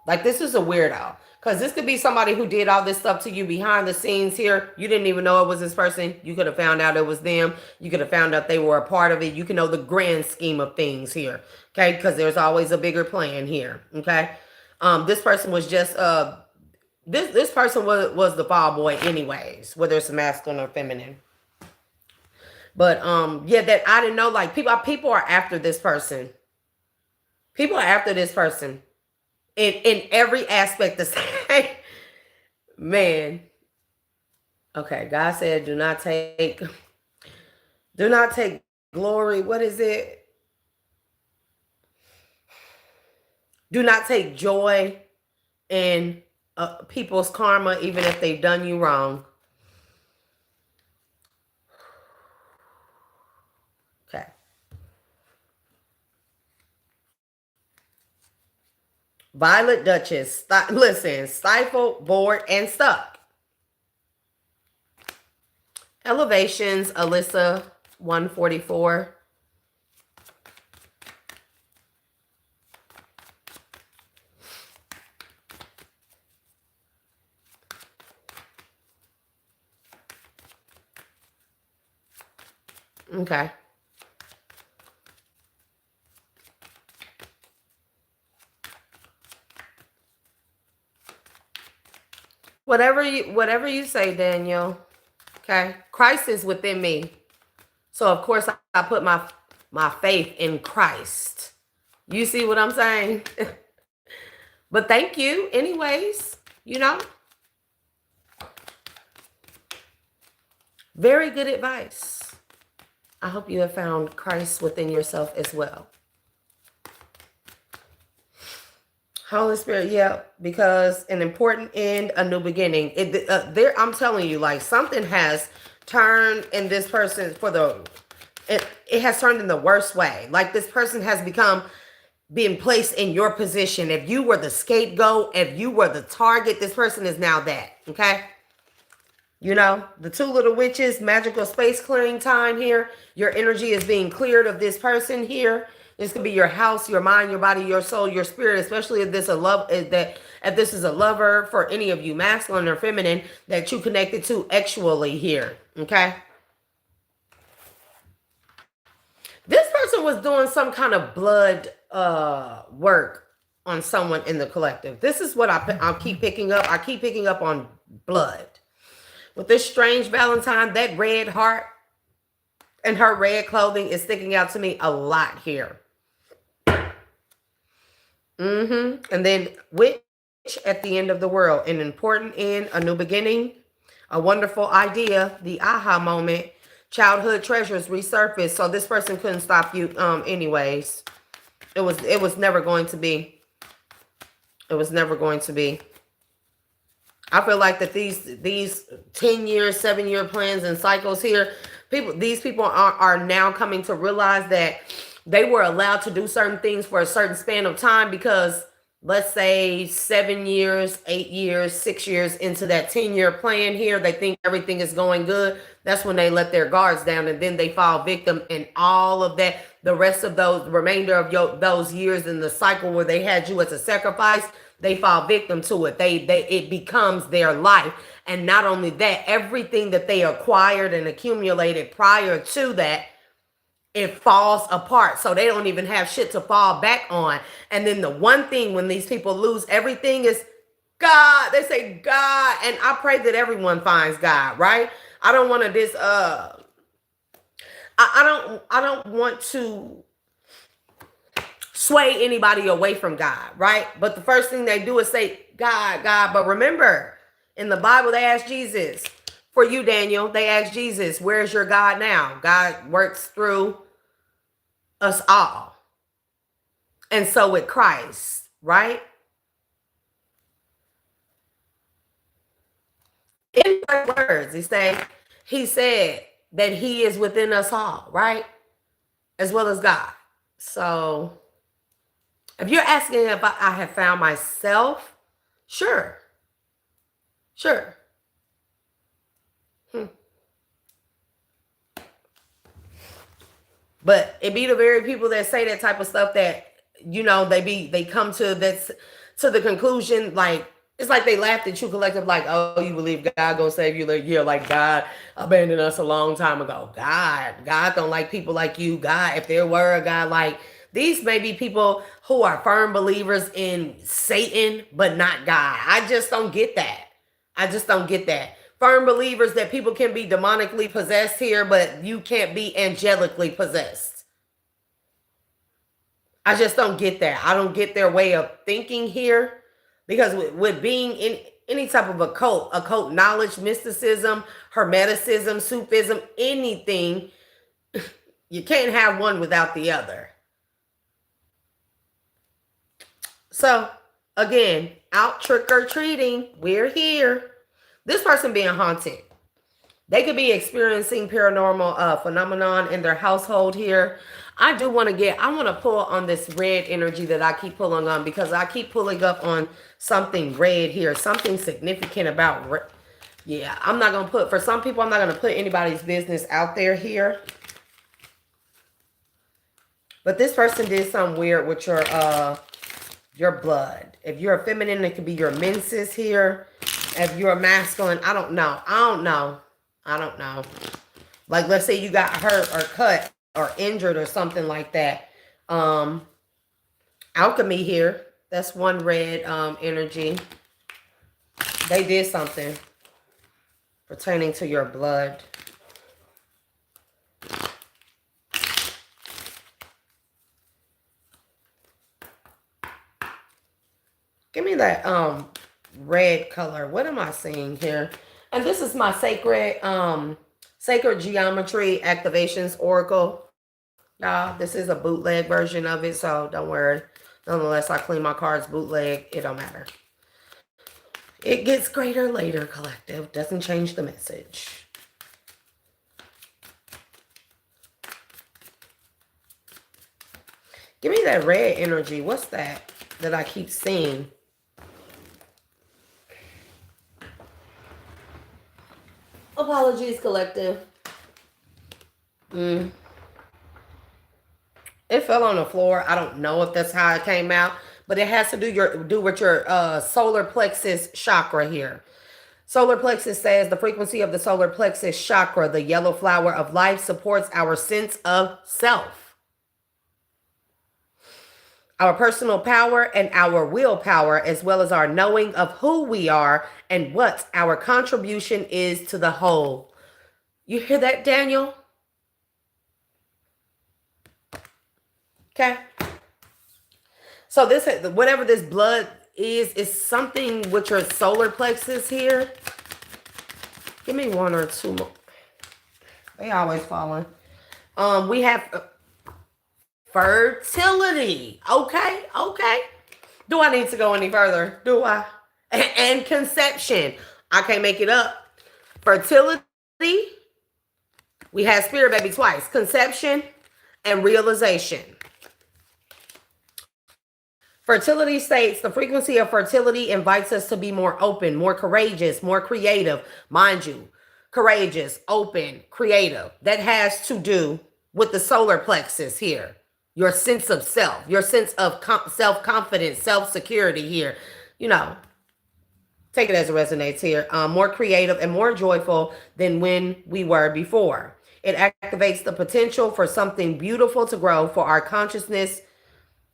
Like, this is a weirdo. Because this could be somebody who did all this stuff to you behind the scenes here. You didn't even know it was this person. You could have found out it was them. You could have found out they were a part of it. You can know the grand scheme of things here. Okay? Because there's always a bigger plan here. Okay? This person was just, this person was the fall boy anyways. Whether it's masculine or feminine. But, yeah, that I didn't know, like, people are after this person. People are after this person. In every aspect the same. Man. Okay, God said do not take glory. What is it? Do not take joy in people's karma, even if they've done you wrong. Okay. Violet Duchess. Listen, stifled, bored, and stuck. Elevations, Alyssa, 144. Okay. Whatever you say, Daniel. Okay. Christ is within me. So of course I put my faith in Christ. You see what I'm saying? But thank you anyways, you know. Very good advice. I hope you have found Christ within yourself as well. Holy Spirit, yeah, because an important end, a new beginning. I'm telling you, like something has turned in this person for the. It has turned in the worst way. Like this person has become being placed in your position. If you were the scapegoat, if you were the target, this person is now that. Okay. You know, the two little witches, magical space clearing time here. Your energy is being cleared of this person here. This could be your house, your mind, your body, your soul, your spirit, especially if this if this is a lover for any of you, masculine or feminine, that you connected to actually here. Okay. This person was doing some kind of blood work on someone in the collective. This is what I keep picking up. I keep picking up on blood. With this strange Valentine, that red heart and her red clothing is sticking out to me a lot here. And then witch at the end of the world, an important end, a new beginning, a wonderful idea, the aha moment, childhood treasures resurface. So this person couldn't stop you anyways. It was never going to be. It was never going to be. I feel like that these 10-year, 7-year plans and cycles here, these people are now coming to realize that they were allowed to do certain things for a certain span of time because let's say 7 years, 8 years, 6 years into that 10-year plan here, they think everything is going good. That's when they let their guards down and then they fall victim and all of that. The rest of those, the remainder of those years in the cycle where they had you as a sacrifice, they fall victim to it. It becomes their life. And not only that, everything that they acquired and accumulated prior to that, it falls apart. So they don't even have shit to fall back on. And then the one thing when these people lose everything is God. They say God. And I pray that everyone finds God, right? I don't want to I don't want to sway anybody away from God, right? But the first thing they do is say, God, God. But remember, in the Bible, they asked Jesus, for you, Daniel, they asked Jesus, where's your God now? God works through us all. And so with Christ, right? In words, he said that he is within us all, right? As well as God. So if you're asking if I have found myself, sure. Sure. But it be the very people that say that type of stuff that, you know, they come to the conclusion, like, it's like they laughed at you collective, like, oh, you believe God gonna save you? Like, yeah, like God abandoned us a long time ago. God don't like people like you. God, if there were a God, like, these may be people who are firm believers in Satan, but not God. I just don't get that. I just don't get that. Firm believers that people can be demonically possessed here, but you can't be angelically possessed. I just don't get that. I don't get their way of thinking here. Because with being in any type of occult knowledge, mysticism, hermeticism, Sufism, anything, you can't have one without the other. So, again, out trick-or-treating, we're here. This person being haunted. They could be experiencing paranormal phenomenon in their household here. I want to pull on this red energy that I keep pulling on because I keep pulling up on something red here. Something significant about red. Yeah, I'm not going to put, for some people, I'm not going to put anybody's business out there here. But this person did something weird with your blood. If you're a feminine, it could be your menses here. If you're a masculine, I don't know. Like, let's say you got hurt or cut or injured or something like that. Alchemy here. That's one red energy. They did something pertaining to your blood. Give me that red color. What am I seeing here? And this is my sacred geometry activations oracle. Y'all, this is a bootleg version of it, so don't worry. Nonetheless, I clean my cards bootleg. It don't matter. It gets greater later, collective. Doesn't change the message. Give me that red energy. What's that I keep seeing? Apologies, collective. It fell on the floor. I don't know if that's how it came out, but it has to do with your solar plexus chakra here. Solar plexus says the frequency of the solar plexus chakra, the yellow flower of life, supports our sense of self, our personal power, and our willpower, as well as our knowing of who we are and what our contribution is to the whole. You hear that, Daniel? Okay. So this, whatever this blood is something with your solar plexus here. Give me one or two more. They always falling. We have fertility. Okay. Do I need to go any further? Do I? And conception. I can't make it up. Fertility. We had spirit baby twice. Conception and realization. Fertility states the frequency of fertility invites us to be more open, more courageous, more creative. Mind you, courageous, open, creative. That has to do with the solar plexus here. Your sense of self, your sense of self-confidence, self-security here. You know, take it as it resonates here. More creative and more joyful than when we were before. It activates the potential for something beautiful to grow for our consciousness,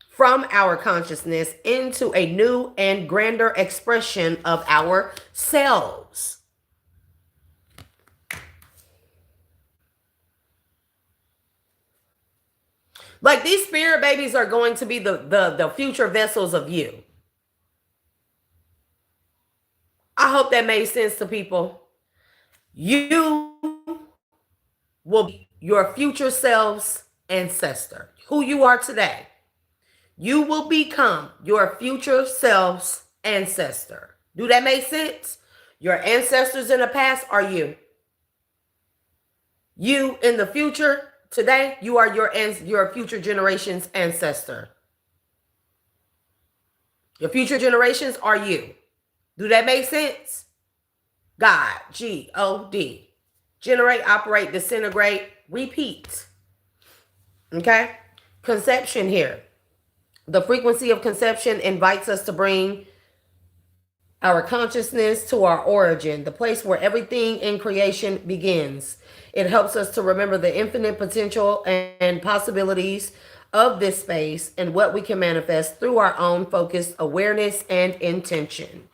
from our consciousness into a new and grander expression of ourselves. Like these spirit babies are going to be the future vessels of you. I hope that made sense to people. You will be your future self's ancestor. Who you are today. You will become your future self's ancestor. Do that make sense? Your ancestors in the past are you. You in the future, today, you are your future generation's ancestor. Your future generations are you. Do that make sense? God, G-O-D. Generate, operate, disintegrate, repeat. Okay? Conception here. The frequency of conception invites us to bring our consciousness to our origin, the place where everything in creation begins. It helps us to remember the infinite potential and possibilities of this space and what we can manifest through our own focused awareness and intention.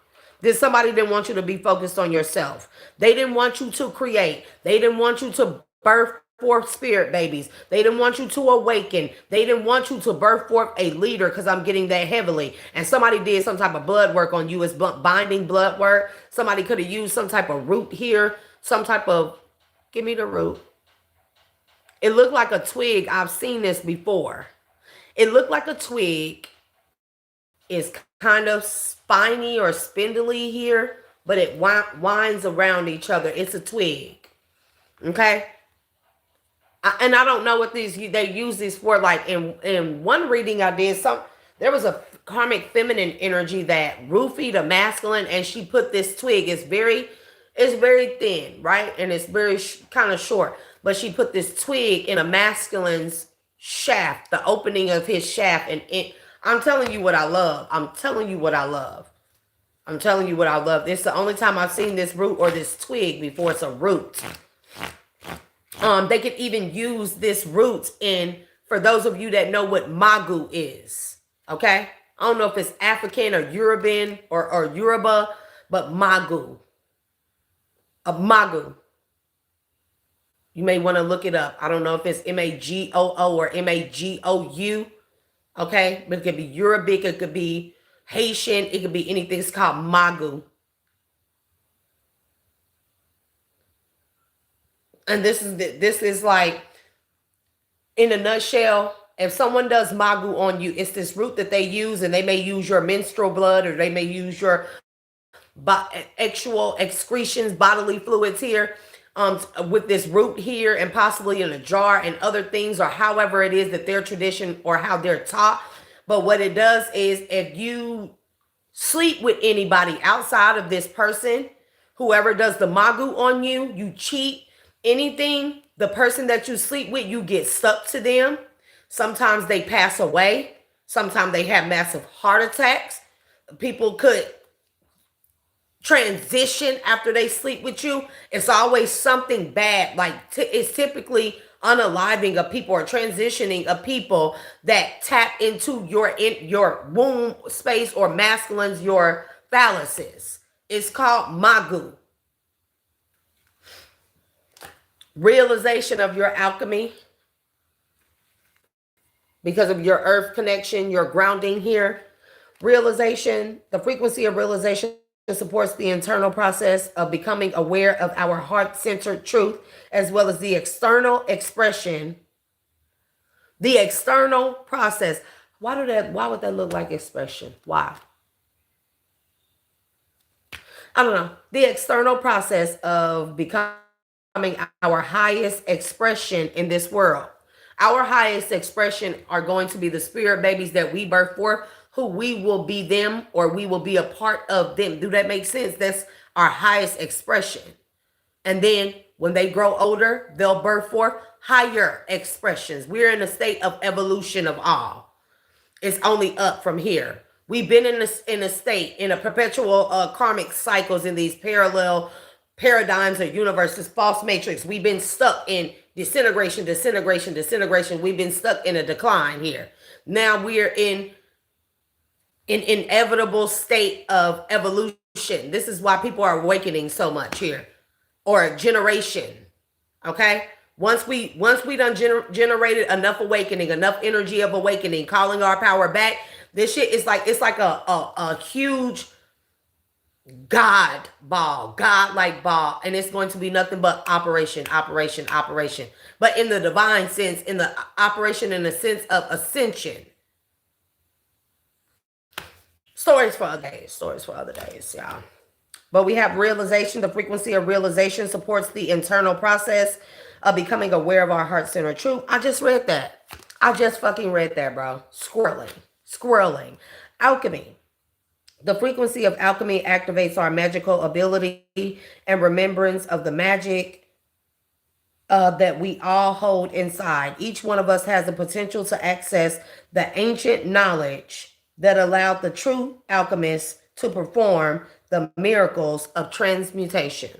Somebody didn't want you to be focused on yourself. They didn't want you to create. They didn't want you to birth forth spirit babies. They didn't want you to awaken. They didn't want you to birth forth a leader, because I'm getting that heavily. And somebody did some type of blood work on you. It's binding blood work. Somebody could have used some type of root here. Some type of, give me the root. It looked like a twig. I've seen this before. It looked like a twig. It's kind of spiny or spindly here, but it winds around each other. It's a twig. Okay? And I don't know what they use these for. Like in one reading I did, there was a karmic feminine energy that roofied a masculine, and she put this twig. It's very thin, right? And it's very kind of short. But she put this twig in a masculine's shaft, the opening of his shaft. And I'm telling you what I love. I'm telling you what I love. I'm telling you what I love. This is the only time I've seen this root or this twig before. It's a root. They could even use this root for those of you that know what magu is. Okay? I don't know if it's African or Yoruban or Yoruba, but magu. A magu. You may want to look it up. I don't know if it's M-A-G-O-O or M-A-G-O-U. Okay? But it could be Yorubic. It could be Haitian. It could be anything. It's called magu. And this is like, in a nutshell, if someone does magu on you, it's this root that they use, and they may use your menstrual blood, or they may use your actual excretions, bodily fluids here, with this root here, and possibly in a jar and other things, or however it is that their tradition or how they're taught. But what it does is, if you sleep with anybody outside of this person, whoever does the magu on you, you cheat, anything, the person that you sleep with, you get stuck to them. Sometimes they pass away. Sometimes they have massive heart attacks. People could transition after they sleep with you. It's always something bad. Like it's typically unaliving of people or transitioning of people that tap into your womb space, or masculines, your phalluses. It's called magu. Realization of your alchemy, because of your earth connection, your grounding here. Realization, the frequency of realization supports the internal process of becoming aware of our heart-centered truth, as well as the external expression. The external process. Why would that look like expression? Why? I don't know. The external process of becoming our highest expression in this world. Our highest expression are going to be the spirit babies that we birth forth, who we will be them, or we will be a part of them. Do that make sense? That's our highest expression. And then when they grow older, they'll birth forth higher expressions. We're in a state of evolution of all. It's only up from here. We've been in a state, in a perpetual karmic cycles, in these parallel paradigms or universes, false matrix. We've been stuck in disintegration. We've been stuck in a decline here. Now we're in an inevitable state of evolution. This is why people are awakening so much here, or generation. Okay. Once we done generated enough awakening, enough energy of awakening, calling our power back, this shit is like, it's like a huge godlike ball, and it's going to be nothing but operation. But in the divine sense, in the operation in the sense of ascension. Stories for other days, y'all. But we have realization. The frequency of realization supports the internal process of becoming aware of our heart-centered truth. I just read that. I just fucking read that, bro. Squirreling. Alchemy. The frequency of alchemy activates our magical ability and remembrance of the magic that we all hold inside. Each one of us has the potential to access the ancient knowledge that allowed the true alchemists to perform the miracles of transmutation.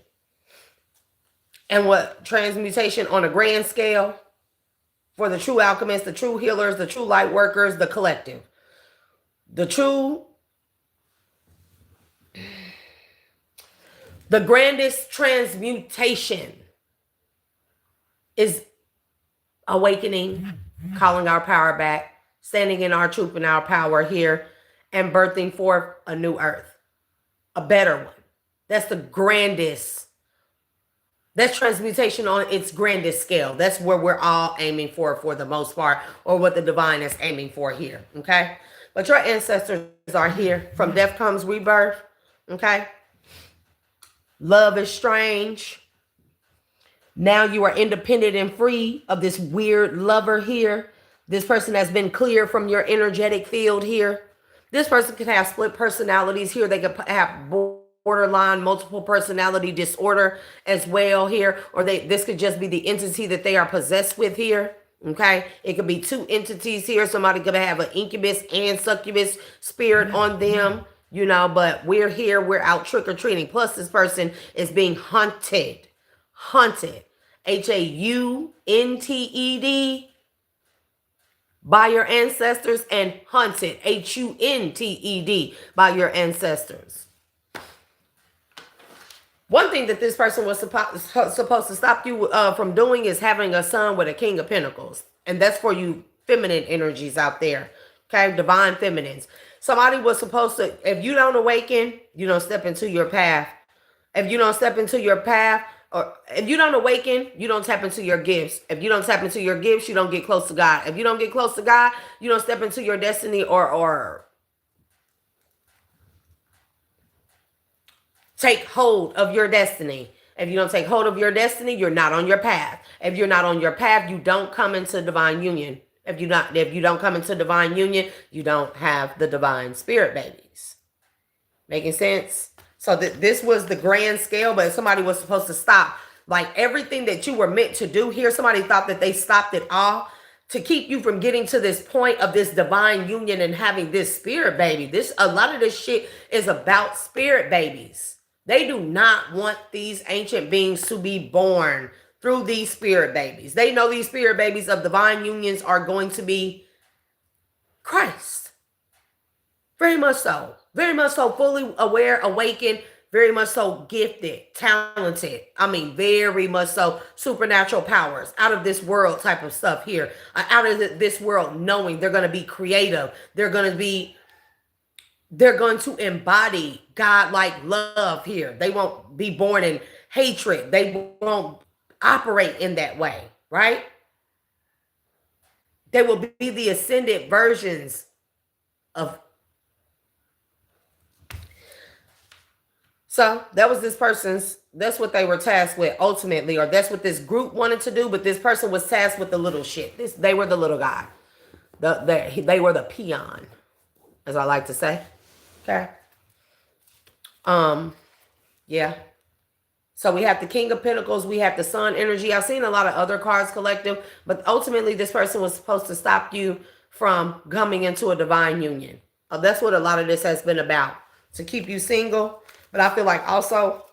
And what transmutation on a grand scale for the true alchemists, the true healers, the true light workers, the collective. The grandest transmutation is awakening, calling our power back, standing in our truth and our power here, and birthing forth a new earth, a better one. That's the grandest. That's transmutation on its grandest scale. That's where we're all aiming for the most part, or what the divine is aiming for here, okay? But your ancestors are here. From death comes rebirth, okay? Love is strange. Now you are independent and free of this weird lover here. This person has been cleared from your energetic field here. This person could have split personalities here. They could have borderline multiple personality disorder as well here. Or this could just be the entity that they are possessed with here. Okay. It could be two entities here. Somebody could have an incubus and succubus spirit on them. You know, but we're here. We're out trick-or-treating. Plus this person is being hunted. H-A-U-N-T-E-D. By your ancestors, and hunted, H-U-N-T-E-D, by your ancestors. One thing that this person was supposed to stop you from doing is having a son with a King of Pentacles. And that's for you feminine energies out there. Okay, divine feminines. Somebody was supposed to, if you don't awaken, you don't step into your path. If you don't step into your path, or if you don't awaken, you don't tap into your gifts. If you don't tap into your gifts, you don't get close to God. If you don't get close to God, you don't step into your destiny or take hold of your destiny. If you don't take hold of your destiny, you're not on your path. If you're not on your path, you don't come into divine union. If you don't come into divine union, you don't have the divine spirit babies. Making sense? So this was the grand scale, but somebody was supposed to stop. Like everything that you were meant to do here, somebody thought that they stopped it all to keep you from getting to this point of this divine union and having this spirit baby. A lot of this shit is about spirit babies. They do not want these ancient beings to be born through these spirit babies. They know these spirit babies of divine unions are going to be Christ. Very much so. Very much so, fully aware, awakened, very much so gifted, talented. I mean, very much so supernatural powers, out of this world type of stuff here. Out of this world, knowing they're going to be creative. They're going to embody God-like love here. They won't be born in hatred. They won't operate in that way, right? They will be the ascended versions of. So that was this person's, that's what they were tasked with ultimately, or that's what this group wanted to do, but this person was tasked with the little shit. They were the little guy. They were the peon, as I like to say. Okay. Yeah. So we have the King of Pentacles, we have the Sun energy. I've seen a lot of other cards collective, but ultimately this person was supposed to stop you from coming into a divine union. That's what a lot of this has been about, to keep you single. But I feel like also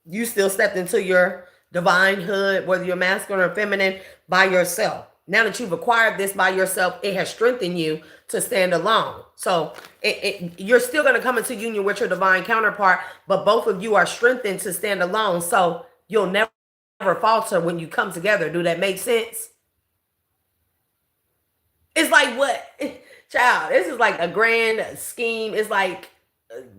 you still stepped into your divine hood, whether you're masculine or feminine, by yourself. Now that you've acquired this by yourself, it has strengthened you to stand alone. So you're still going to come into union with your divine counterpart, but both of you are strengthened to stand alone. So you'll never falter when you come together. Do that make sense? It's like what? Child, this is like a grand scheme. It's like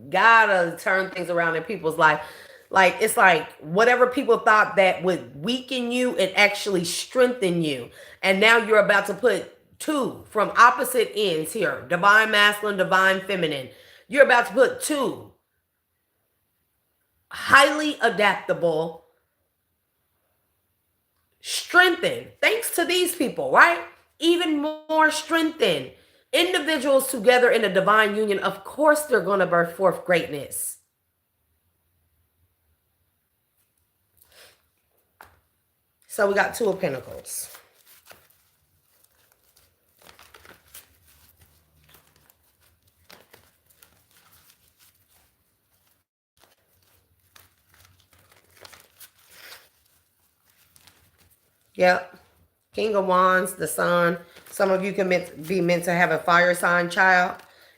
gotta turn things around in people's life. Like, it's like whatever people thought that would weaken you, it actually strengthen you. And now you're about to put two from opposite ends here, divine masculine, divine feminine. You're about to put two highly adaptable, strengthened, thanks to these people, right? Even more strengthened individuals together in a divine union. Of course, they're going to birth forth greatness. So we got Two of Pentacles. Yep. King of Wands, the Sun. Some of you can be meant to have a fire sign child.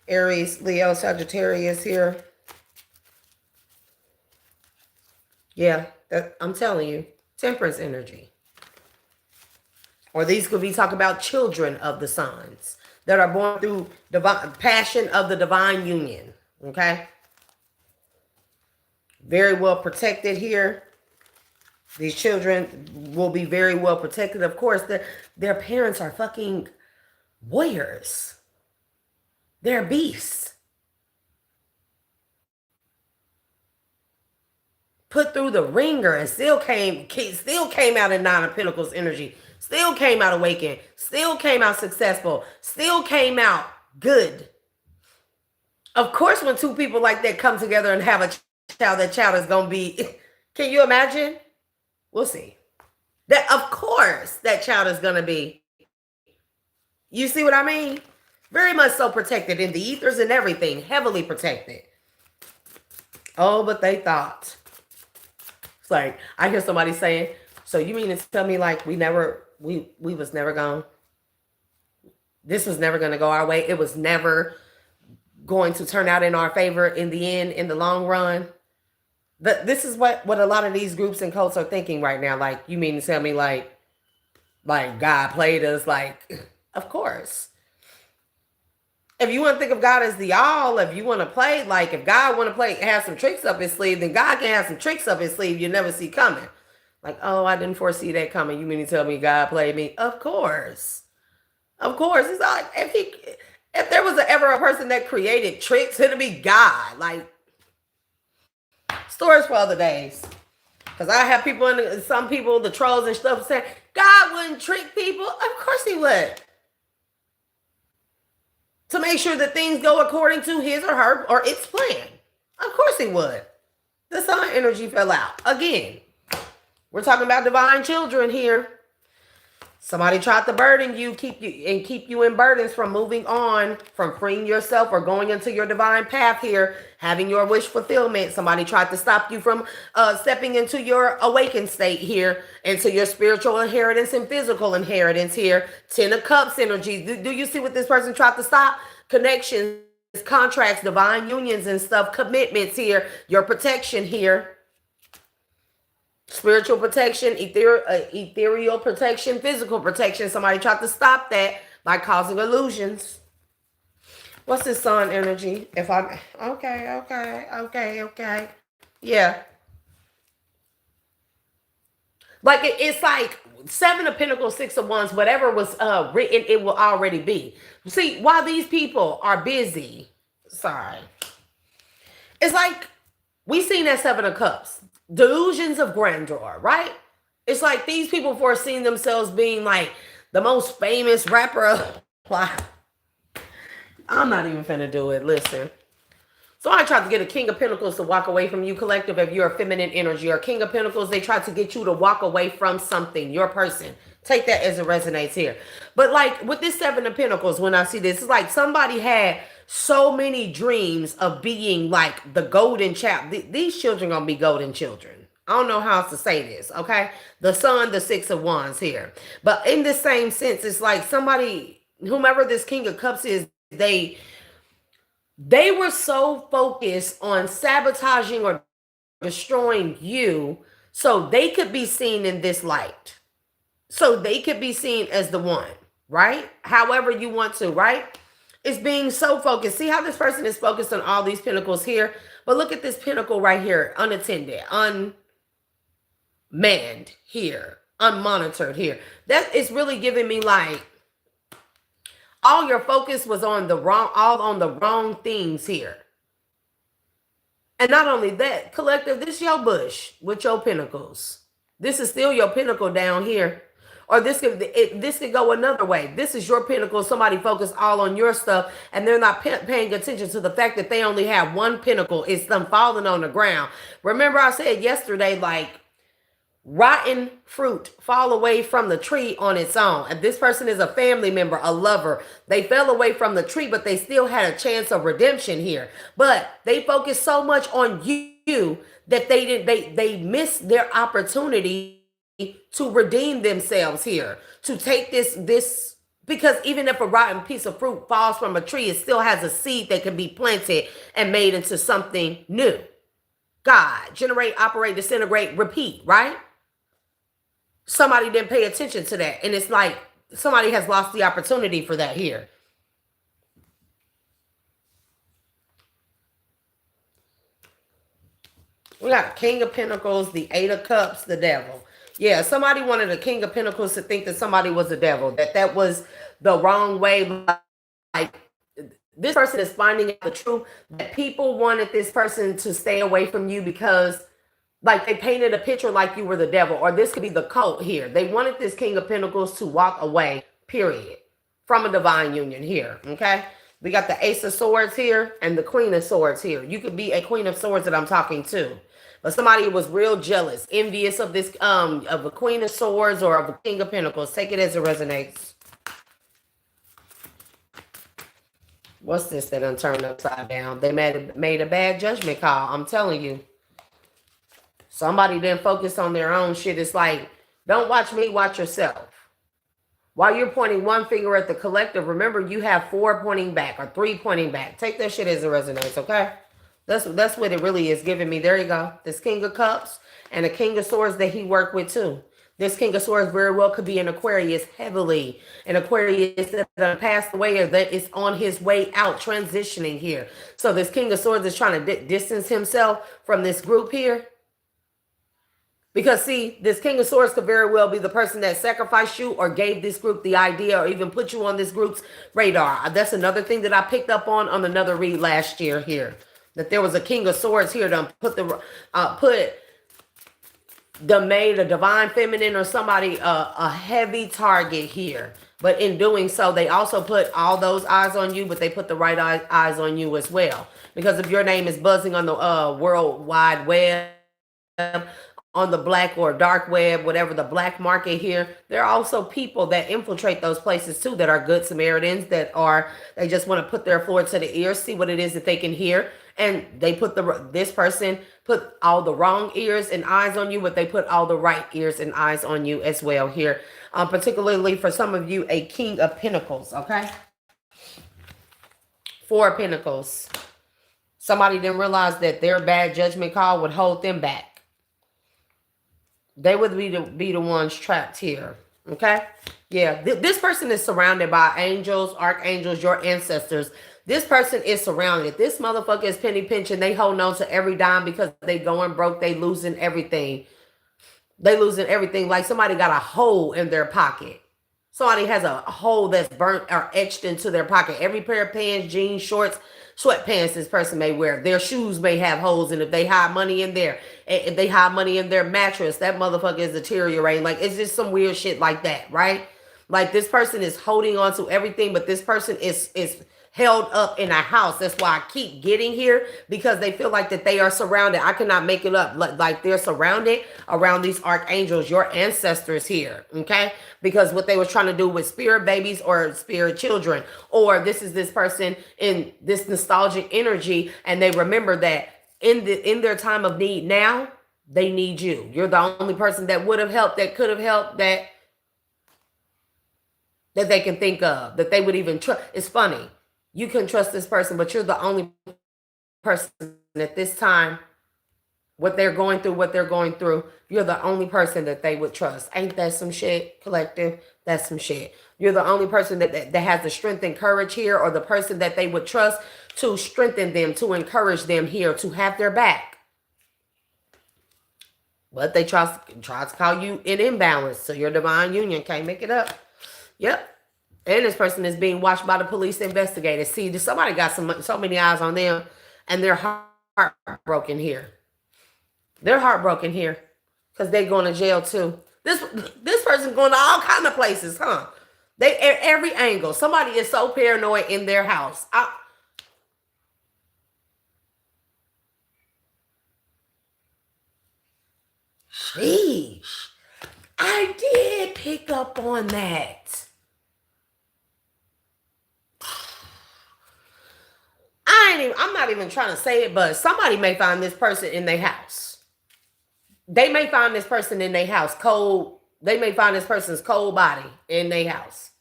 Aries, Leo, Sagittarius here. Yeah, I'm telling you. Temperance energy. Or these could be talking about children of the suns that are born through divine passion of the divine union. Okay? Very well protected here. These children will be very well protected. Of course, their parents are fucking warriors. They're beasts. Put through the ringer and still came out in Nine of Pentacles energy. Still came out awakened. Still came out successful. Still came out good. Of course, when two people like that come together and have a child, that child is going to be... Can you imagine? We'll see. That, of course, that child is going to be... You see what I mean? Very much so protected in the ethers and everything. Heavily protected. Oh, but they thought... It's like, I hear somebody saying, so you mean to tell me like we was never gone? This was never going to go our way. It was never going to turn out in our favor in the end, in the long run. This is what a lot of these groups and cults are thinking right now. Like, you mean to tell me like God played us? Like, of course. If you want to think of God as the all, if you want to play, like if God want to play, have some tricks up his sleeve, then God can have some tricks up his sleeve you never see coming. Like, oh, I didn't foresee that coming. You mean to tell me God played me? Of course. Of course. It's like if there was ever a person that created tricks, it'd be God. Like, stories for other days. Because I have people, some people, the trolls and stuff, saying, God wouldn't trick people. Of course he would. To make sure that things go according to his or her or its plan. Of course he would. The sun energy fell out. Again, we're talking about divine children here. Somebody tried to burden you, keep you in burdens from moving on, from freeing yourself or going into your divine path here, having your wish fulfillment. Somebody tried to stop you from stepping into your awakened state here, into your spiritual inheritance and physical inheritance here. 10 of Cups energy. Do you see what this person tried to stop? Connections, contracts, divine unions and stuff, commitments here, your protection here. Spiritual protection, ethereal protection, physical protection. Somebody tried to stop that by causing illusions. What's this sun energy? If I'm okay. Yeah. Like it's like 7 of Pentacles, 6 of Wands, whatever was written, it will already be. See, while these people are busy, sorry. It's like we seen that 7 of Cups. Delusions of grandeur, right? It's like these people foreseeing themselves being like the most famous rapper. I'm not even finna do it. Listen. So I tried to get a King of Pentacles to walk away from you, collective, if you're a feminine energy. Or King of Pentacles, they tried to get you to walk away from something, your person. Take that as it resonates here. But like with this 7 of Pentacles, when I see this, it's like somebody had so many dreams of being like the golden child. These children gonna be golden children. I don't know how else to say this, okay? The sun, the 6 of Wands here. But in the same sense, it's like somebody, whomever this King of Cups is, they were so focused on sabotaging or destroying you so they could be seen in this light. So they could be seen as the one, right? However you want to, right? It's being so focused. See how this person is focused on all these pentacles here? But look at this pentacle right here. Unattended, unmanned here, unmonitored here. That is really giving me like all your focus was on the wrong things here. And not only that, collective, this is your bush with your pentacles. This is still your pentacle down here. Or this could go another way. This is your pinnacle. Somebody focused all on your stuff, and they're not paying attention to the fact that they only have one pinnacle. It's them falling on the ground. Remember I said yesterday, like, rotten fruit fall away from the tree on its own. And this person is a family member, a lover. They fell away from the tree, but they still had a chance of redemption here. But they focused so much on you that they missed their opportunity to redeem themselves here, to take this, because even if a rotten piece of fruit falls from a tree, it still has a seed that can be planted and made into something new. God, generate, operate, disintegrate, repeat, right? Somebody didn't pay attention to that. And it's like somebody has lost the opportunity for that here. We got King of Pentacles, the 8 of Cups, the Devil. Yeah, somebody wanted the King of Pentacles to think that somebody was the devil, that was the wrong way. Like, this person is finding out the truth, that people wanted this person to stay away from you because, like, they painted a picture like you were the devil. Or this could be the cult here. They wanted this King of Pentacles to walk away, period, from a divine union here, okay? We got the Ace of Swords here and the Queen of Swords here. You could be a Queen of Swords that I'm talking to. But somebody was real jealous, envious of this, of a Queen of Swords or of a King of Pentacles. Take it as it resonates. What's this that done turned upside down? They made a bad judgment call. I'm telling you. Somebody didn't focus on their own shit. It's like, don't watch me, watch yourself. While you're pointing one finger at the collective, remember you have 4 pointing back or 3 pointing back. Take that shit as it resonates, okay? That's what it really is giving me. There you go. This King of Cups and the King of Swords that he worked with too. This King of Swords very well could be an Aquarius, heavily. An Aquarius that passed away or that is on his way out, transitioning here. So this King of Swords is trying to distance himself from this group here. Because see, this King of Swords could very well be the person that sacrificed you or gave this group the idea or even put you on this group's radar. That's another thing that I picked up on another read last year here. That there was a King of Swords here to put the made a divine feminine or somebody a heavy target here. But in doing so, they also put all those eyes on you, but they put the right eyes on you as well. Because if your name is buzzing on the World Wide Web, on the black or dark web, whatever the black market here, there are also people that infiltrate those places too that are good Samaritans they just want to put their floor to the ears, see what it is that they can hear. And they put this person put all the wrong ears and eyes on you, but they put all the right ears and eyes on you as well here. Particularly for some of you, a King of Pentacles, okay? 4 of Pentacles. Somebody didn't realize that their bad judgment call would hold them back. They would be the ones trapped here. Okay? Yeah. This person is surrounded by angels, archangels, your ancestors. This person is surrounded. This motherfucker is penny pinching. They holding on to every dime because they going broke. They losing everything. They losing everything. Like somebody got a hole in their pocket. Somebody has a hole that's burnt or etched into their pocket. Every pair of pants, jeans, shorts, sweatpants this person may wear. Their shoes may have holes in it. If they hide money in there, if they hide money in their mattress, that motherfucker is deteriorating. Like, it's just some weird shit like that, right? Like, this person is holding on to everything, but this person is held up in a house. That's why I keep getting here, because they feel like that they are surrounded. I cannot make it up. Like they're surrounded around these archangels, your ancestors here, okay? Because what they was trying to do with spirit babies or spirit children, or this is this person in this nostalgic energy, and they remember that in their time of need now, they need you. You're the only person that would have helped, that could have helped, that they can think of, that they would even trust. It's funny. You can trust this person, but you're the only person at this time, what they're going through, you're the only person that they would trust. Ain't that some shit, collective? That's some shit. You're the only person that has the strength and courage here, or the person that they would trust to strengthen them, to encourage them here, to have their back. But they try to call you in imbalance. So your divine union can't make it up. Yep. And this person is being watched by the police investigators. See, somebody got so many eyes on them, and they're heartbroken here. They're heartbroken here because they're going to jail too. This person's going to all kind of places, huh? They every angle. Somebody is so paranoid in their house. Sheesh. I did pick up on that. I'm not even trying to say it, but somebody may find this person in their house. They may find this person in their house cold. They may find this person's cold body in their house.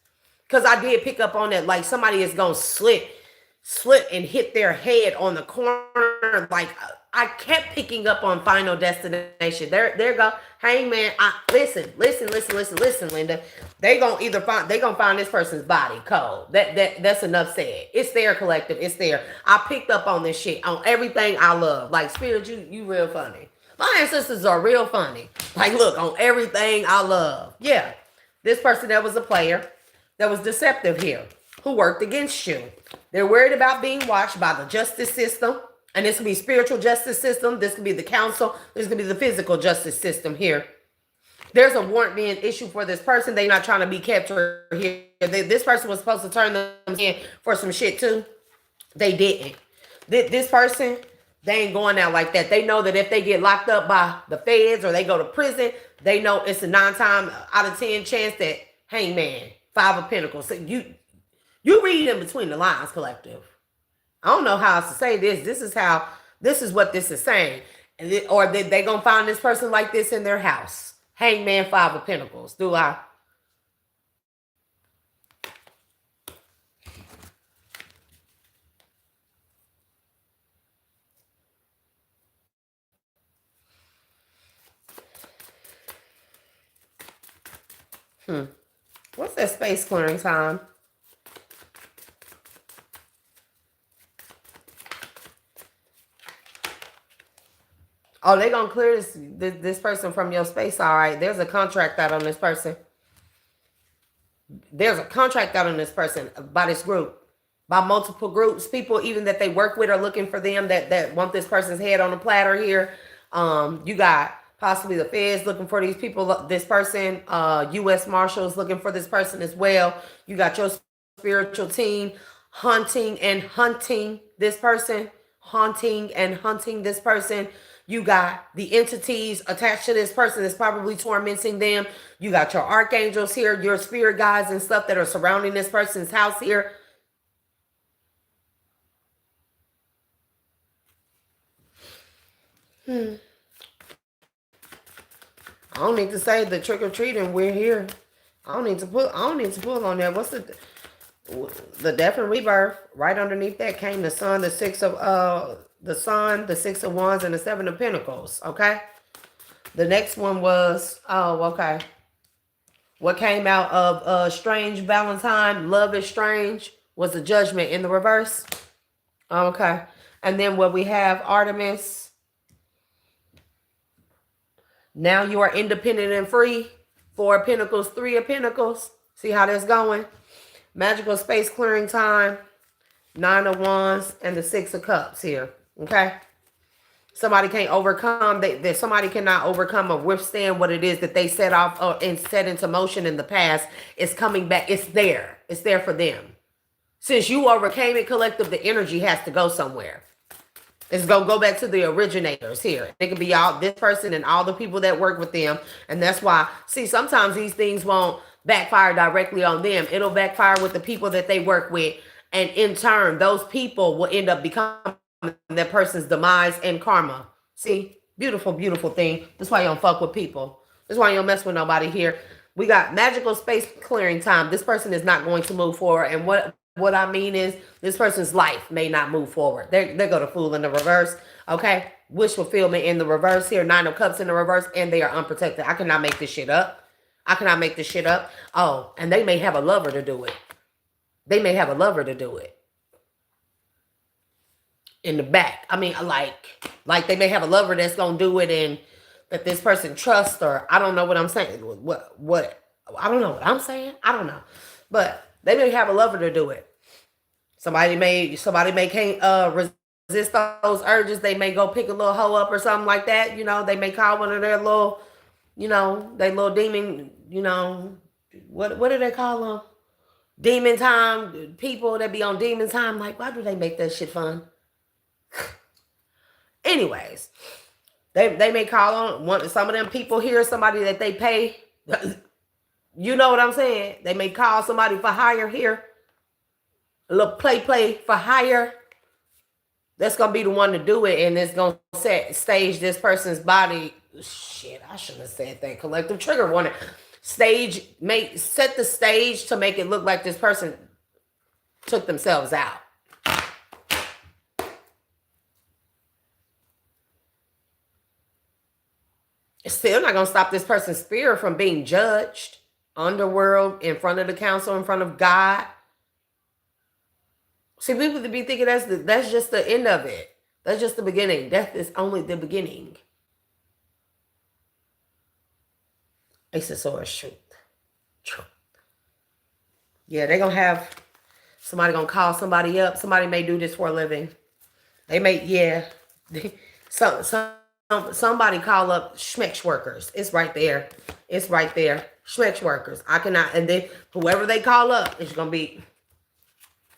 Because I did pick up on that. Like somebody is going to slip and hit their head on the corner. Like I kept picking up on Final Destination. There go. Hangman. Listen, Linda. They gonna find this person's body cold. That's enough said. It's there, collective. It's there. I picked up on this shit on everything I love. Like Spirit, you real funny. My ancestors are real funny. Like, look, on everything I love. Yeah. This person that was a player, that was deceptive here, who worked against you. They're worried about being watched by the justice system. And this could be spiritual justice system. This could be the council. This could be the physical justice system here. There's a warrant being issued for this person. They're not trying to be captured here. This person was supposed to turn them in for some shit too. They didn't. This person, they ain't going out like that. They know that if they get locked up by the feds or they go to prison, they know it's a 9 times out of 10 chance that, hangman, 5 of Pentacles. So you read in between the lines, collective. I don't know how else to say this. This is what this is saying. Or they gonna find this person like this in their house. Hangman, 5 of Pentacles. Do I? What's that space clearing time? Oh, they gonna clear this person from your space. All right. There's a contract out on this person. There's a contract out on this person by this group, by multiple groups. People even that they work with are looking for them, that want this person's head on a platter here. You got possibly the feds looking for these people, this person. U.S. Marshals looking for this person as well. You got your spiritual team hunting this person. Haunting and hunting this person. You got the entities attached to this person that's probably tormenting them. You got your archangels here, your spirit guides and stuff that are surrounding this person's house here. I don't need to say the trick or treating. We're here. I don't need to pull on that. What's the death and rebirth? Right underneath that came the sun, the six of the 6 of wands, and the 7 of pentacles. Okay. The next one was, okay. What came out of Strange Valentine, Love is Strange, was the Judgment in the reverse. Okay. And then what we have, Artemis. Now you are independent and free. 4 of Pentacles, 3 of Pentacles. See how that's going? Magical space clearing time. 9 of Wands and the 6 of Cups here. Okay. Somebody can't overcome, somebody cannot overcome or withstand what it is that they set off and set into motion in the past. It's coming back. It's there. It's there for them. Since you overcame it, collective, the energy has to go somewhere. It's going to go back to the originators here. It could be all this person and all the people that work with them. And that's why, see, sometimes these things won't backfire directly on them. It'll backfire with the people that they work with. And in turn, those people will end up becoming that person's demise and karma. See, beautiful, beautiful thing. That's why you don't fuck with people. That's why you don't mess with nobody here. We got magical space clearing time. This person is not going to move forward. And what I mean is this person's life may not move forward. They're going to fool in the reverse. Okay. Wish fulfillment in the reverse here. 9 of Cups in the reverse. And they are unprotected. I cannot make this shit up. I cannot make this shit up. Oh, and they may have a lover to do it. They may have a lover to do it. In the back. I mean, like they may have a lover that's going to do it and that this person trusts, or I don't know what I'm saying. What I don't know what I'm saying. I don't know. But they may have a lover to do it. Somebody may can't resist those urges. They may go pick a little hoe up or something like that. You know, they may call one of their little, they little demon, what do they call them? Demon time people that be on demon time. Like, why do they make that shit fun? Anyways, they may call on some of them people here, somebody that they pay. You know what I'm saying? They may call somebody for hire here. A little play for hire. That's going to be the one to do it. And it's going to stage this person's body. Shit, I shouldn't have said that. Collective trigger warning. Set the stage to make it look like this person took themselves out. It's still not going to stop this person's spirit from being judged. Underworld, in front of the council, in front of God. See, people to be thinking that's just the end of it. That's just the beginning. Death is only the beginning. Ace of Swords, truth. Yeah, they're going to have somebody going to call somebody up. Somebody may do this for a living. They may, yeah. Somebody call up schmex workers. It's right there. It's right there. Schmex workers. I cannot, and then whoever they call up, it's going to be,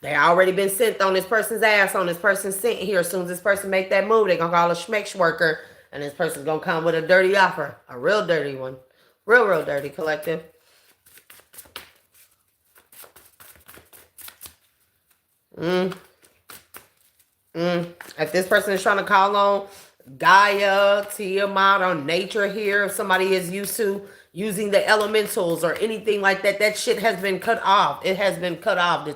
they already been sent on this person's ass, on this person's sent here. As soon as this person make that move, they're going to call a schmex worker, and this person's going to come with a dirty offer. A real dirty one. Real dirty, collective. If this person is trying to call on Gaia, Tiamat, or nature here, if somebody is used to using the elementals or anything like that, that shit has been cut off. It has been cut off.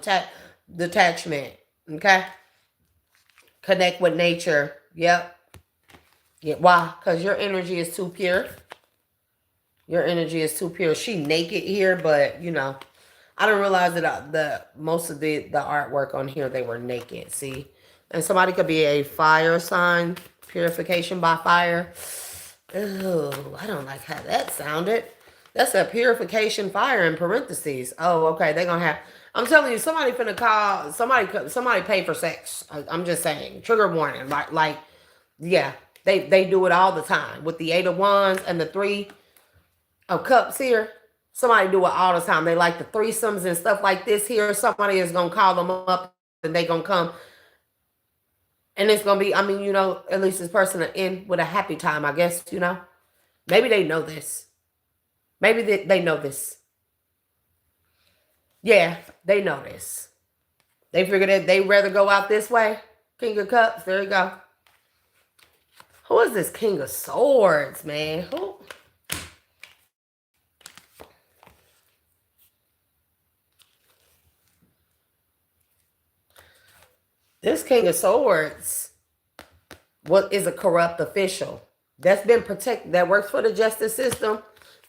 Detachment. Okay? Connect with nature. Yep. Yeah. Why? Because your energy is too pure. Your energy is too pure. She naked here, but, I didn't realize that most of the artwork on here, they were naked. See? And somebody could be a fire sign, Purification by fire. Oh, I don't like how that sounded. That's a purification fire in parentheses. Oh, okay. They're going to have... I'm telling you, somebody finna call... Somebody pay for sex. I'm just saying. Trigger warning. Like yeah. They do it all the time. With the 8 of Wands and the 3 of Cups here. Somebody do it all the time. They like the threesomes and stuff like this here. Somebody is going to call them up and they going to come. And it's going to be, I mean, you know, at least this person will end with a happy time, I guess, you know. Maybe they know this. Maybe they know this. Yeah, they know this. They figured that they'd rather go out this way. King of Cups, there you go. Who is this King of Swords, man? Who? This King of Swords is a corrupt official that's been protected, that works for the justice system,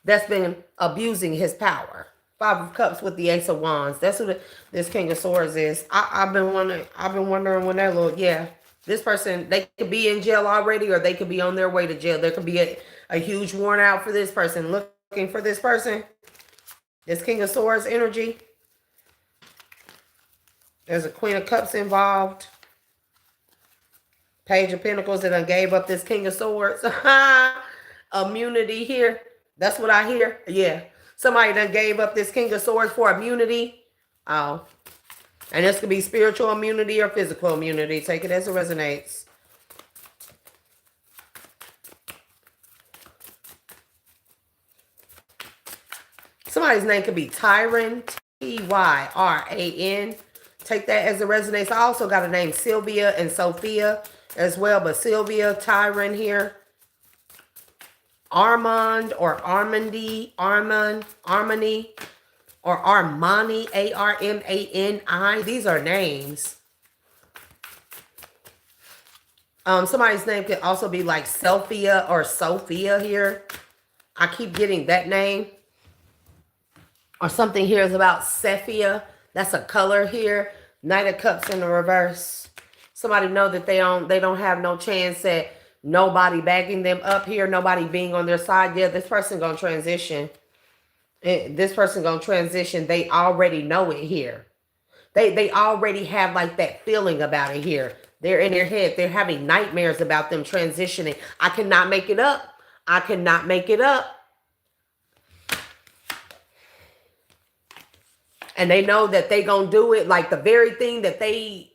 that's been abusing his power. 5 of Cups with the Ace of Wands. That's who this King of Swords is. I've been wondering when that little, yeah. This person, they could be in jail already or they could be on their way to jail. There could be a huge warrant out for this person. Looking for this person. This King of Swords energy. There's a Queen of Cups involved. Page of Pentacles that done gave up this King of Swords. Immunity here. That's what I hear. Yeah. Somebody done gave up this King of Swords for immunity. Oh. And this could be spiritual immunity or physical immunity. Take it as it resonates. Somebody's name could be Tyran. Tyran. Take that as it resonates. I also got a name Sylvia and Sophia as well. But Sylvia, Tyran here. Armand or Armandi, Armani, or Armani, Armani. These are names. Somebody's name could also be like Sophia or Sophia here. I keep getting that name. Or something here is about Sephia. That's a color here. Knight of Cups in the reverse. Somebody know that they don't have no chance at nobody backing them up here, nobody being on their side. Yeah, this person gonna transition. This person gonna transition. They already know it here. They already have like that feeling about it here. They're in their head. They're having nightmares about them transitioning. I cannot make it up. I cannot make it up. And they know that they gonna do it like the very thing that they...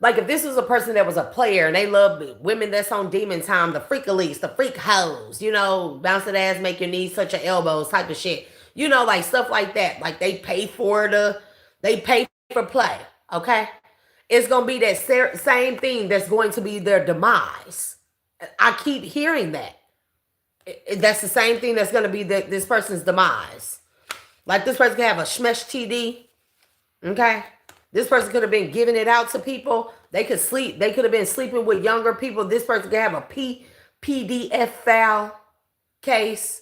Like if this was a person that was a player and they love women that's on demon time, the freak-a-lease, the freak hoes, you know, bounce that ass, make your knees touch your elbows type of shit. You know, like stuff like that. Like they pay for play, okay? It's going to be that same thing that's going to be their demise. I keep hearing that. That's the same thing that's going to be this person's demise. Like this person can have a Shmesh TD, okay? This person could have been giving it out to people. They could sleep. They could have been sleeping with younger people. This person could have a PDF file case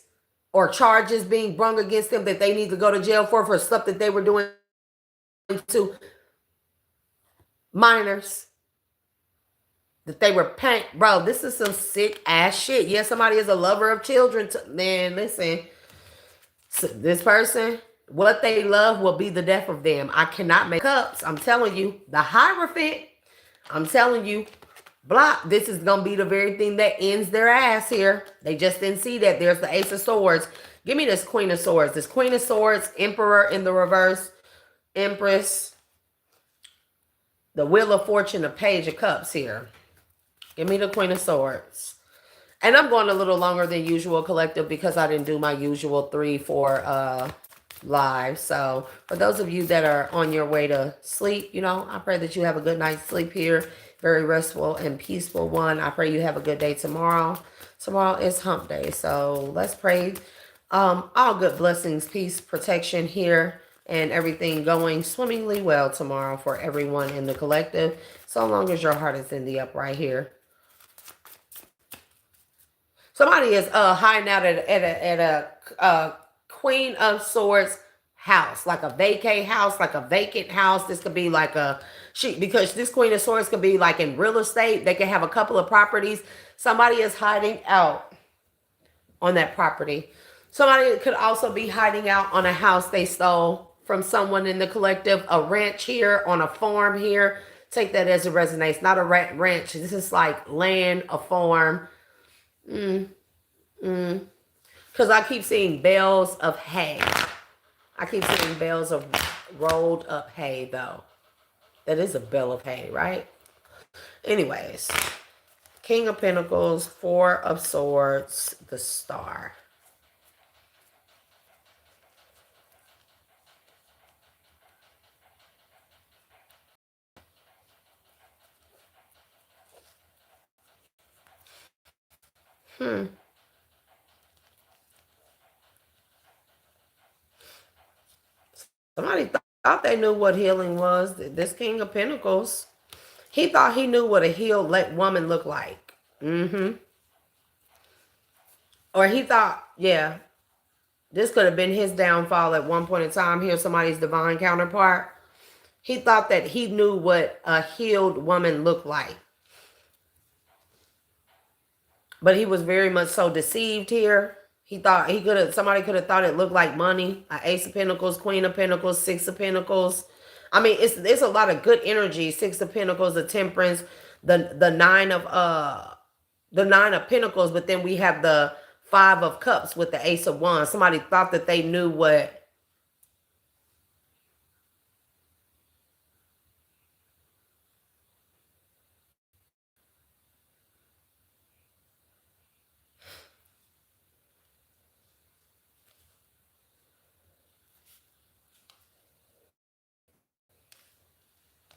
or charges being brung against them that they need to go to jail for stuff that they were doing to minors. That they were paying. Bro, this is some sick ass shit. Yeah, somebody is a lover of children. Man, listen. So this person... What they love will be the death of them. I cannot make cups. I'm telling you. The Hierophant. I'm telling you. Block. This is going to be the very thing that ends their ass here. They just didn't see that. There's the Ace of Swords. Give me this Queen of Swords. This Queen of Swords. Emperor in the reverse. Empress. The Wheel of Fortune. The Page of Cups here. Give me the Queen of Swords. And I'm going a little longer than usual, collective, because I didn't do my usual 3-4 live. So for those of you that are on your way to sleep, you know, I pray that you have a good night's sleep here. Very restful and peaceful one. I pray you have a good day tomorrow. Tomorrow is hump day. So let's pray all good blessings, peace, protection here, and everything going swimmingly well tomorrow for everyone in the collective. So long as your heart is in the upright here. Somebody is hiding out at a Queen of Swords house, like a vacay house, like a vacant house. This could be like because this Queen of Swords could be like in real estate. They could have a couple of properties. Somebody is hiding out on that property. Somebody could also be hiding out on a house they stole from someone in the collective, a ranch here, on a farm here. Take that as it resonates. Not a ranch. This is like land, a farm. Because I keep seeing bales of hay. I keep seeing bales of rolled up hay, though. That is a bale of hay, right? Anyways, King of Pentacles, Four of Swords, the Star. Somebody thought they knew what healing was. This King of Pentacles, he thought he knew what a healed woman looked like. Or he thought, yeah, this could have been his downfall at one point in time. Here's somebody's divine counterpart. He thought that he knew what a healed woman looked like. But he was very much so deceived here. He thought somebody could have thought it looked like money. An Ace of Pentacles, Queen of Pentacles, Six of Pentacles. I mean, it's a lot of good energy. Six of Pentacles, the Temperance, the Nine of Pentacles, but then we have the Five of Cups with the Ace of Wands. Somebody thought that they knew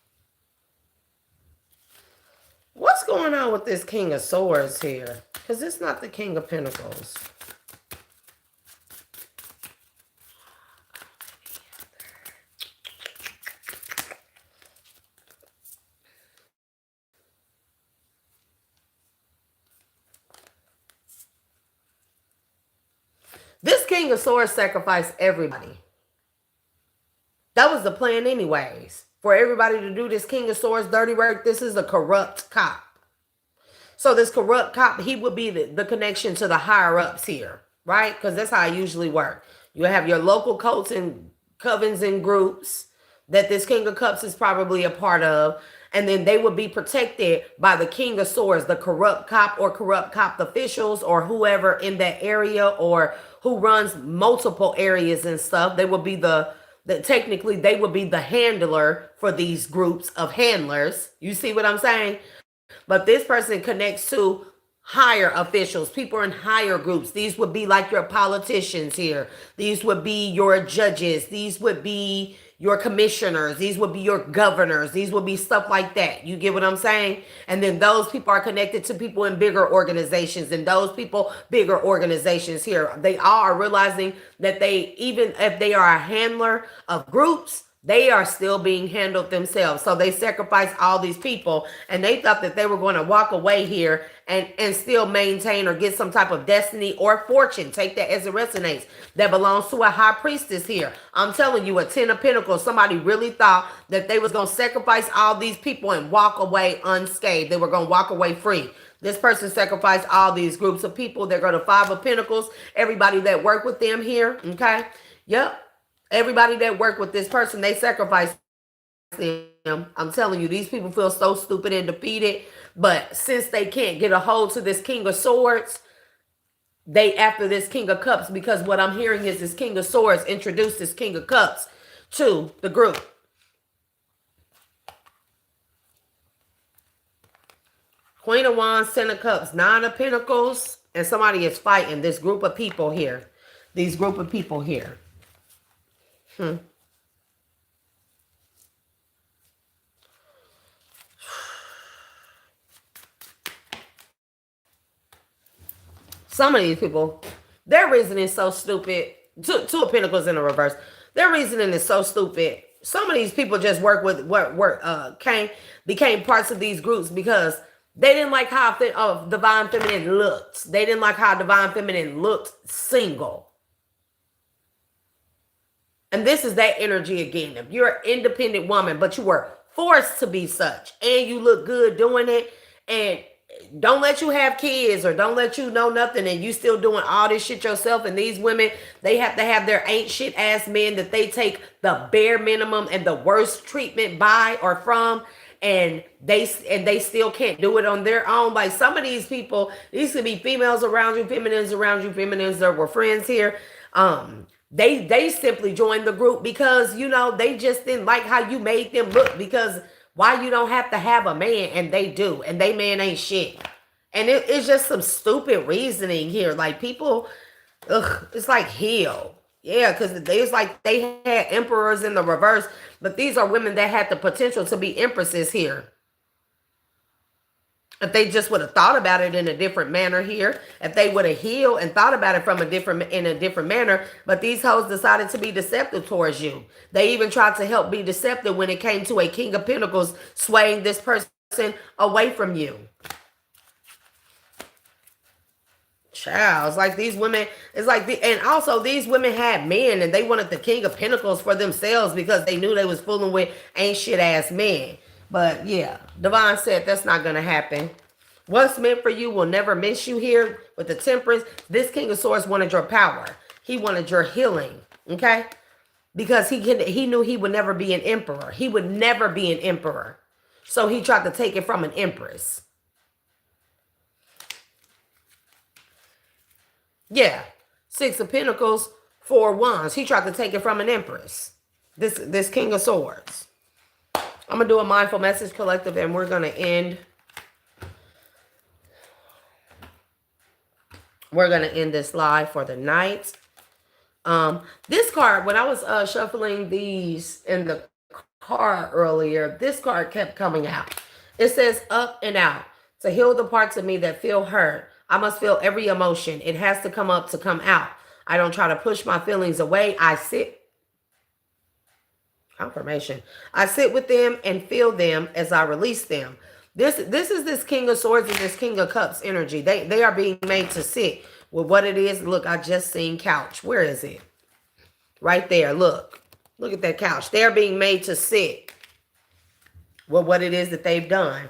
what's going on with this King of Swords here? Because it's not the King of Pentacles. This King of Swords sacrificed everybody. That was the plan anyways. For everybody to do this King of Swords dirty work. This is a corrupt cop. So this corrupt cop, he would be the connection to the higher ups here, right? Because that's how it usually works. You have your local cults and covens and groups that this King of Cups is probably a part of. And then they would be protected by the King of Swords, the corrupt cop or corrupt cop officials or whoever in that area or who runs multiple areas and stuff. They would be technically they would be the handler for these groups of handlers. You see what I'm saying? But this person connects to higher officials, people in higher groups. These would be like your politicians here. These would be your judges. These would be your commissioners. These would be your governors. These would be stuff like that. You get what I'm saying? And then those people are connected to people in bigger organizations. And those people, bigger organizations here, they all are realizing that even if they are a handler of groups, they are still being handled themselves. So they sacrificed all these people and they thought that they were going to walk away here and still maintain or get some type of destiny or fortune. Take that as it resonates. That belongs to a high priestess here. I'm telling you, a Ten of Pentacles, somebody really thought that they was going to sacrifice all these people and walk away unscathed. They were going to walk away free. This person sacrificed all these groups of people. They're going to Five of Pentacles. Everybody that worked with them here. Okay. Yep. Everybody that worked with this person, they sacrificed them. I'm telling you, these people feel so stupid and defeated. But since they can't get a hold to this King of Swords, they after this King of Cups, because what I'm hearing is this King of Swords introduced this King of Cups to the group. Queen of Wands, Ten of Cups, Nine of Pentacles, and somebody is fighting this group of people here. These group of people here. Some of these people, their reasoning is so stupid. Two of Pentacles in the reverse. Their reasoning is so stupid. Some of these people just became parts of these groups because they didn't like how Divine Feminine looked. They didn't like how Divine Feminine looked single. And this is that energy again. If you're an independent woman, but you were forced to be such, and you look good doing it, and don't let you have kids or don't let you know nothing, and you still doing all this shit yourself, and these women, they have to have their ain't shit ass men that they take the bare minimum and the worst treatment by or from, and they still can't do it on their own. Like some of these people, these could be females around you, feminines that were friends here. They simply joined the group because, you know, they just didn't like how you made them look, because why you don't have to have a man, and they do, and they man ain't shit. And it's just some stupid reasoning here. Like people, it's like hell. Yeah, because it's like they had emperors in the reverse, but these are women that had the potential to be empresses here. If they just would have thought about it in a different manner here, if they would have healed and thought about it in a different manner, but these hoes decided to be deceptive towards you. They even tried to help be deceptive when it came to a King of Pentacles swaying this person away from you. Child, it's like these women, and also these women had men and they wanted the King of Pentacles for themselves because they knew they was fooling with ain't shit ass men. But yeah, Divine said that's not going to happen. What's meant for you will never miss you here with the Temperance. This King of Swords wanted your power. He wanted your healing, okay? Because he knew he would never be an emperor. He would never be an emperor. So he tried to take it from an empress. Yeah, 6 of Pentacles, 4 Wands. He tried to take it from an empress. This King of Swords. I'm going to do a mindful message collective, and we're going to end. We're going to end this live for the night. This card, when I was shuffling these in the card earlier, this card kept coming out. It says up and out. To heal the parts of me that feel hurt, I must feel every emotion. It has to come up to come out. I don't try to push my feelings away. I sit. Confirmation. I sit with them and feel them as I release them. This is this King of Swords and this King of Cups energy. They are being made to sit with what it is. Look, I just seen couch. Where is it? Right there. Look at that couch. They're being made to sit with what it is that they've done.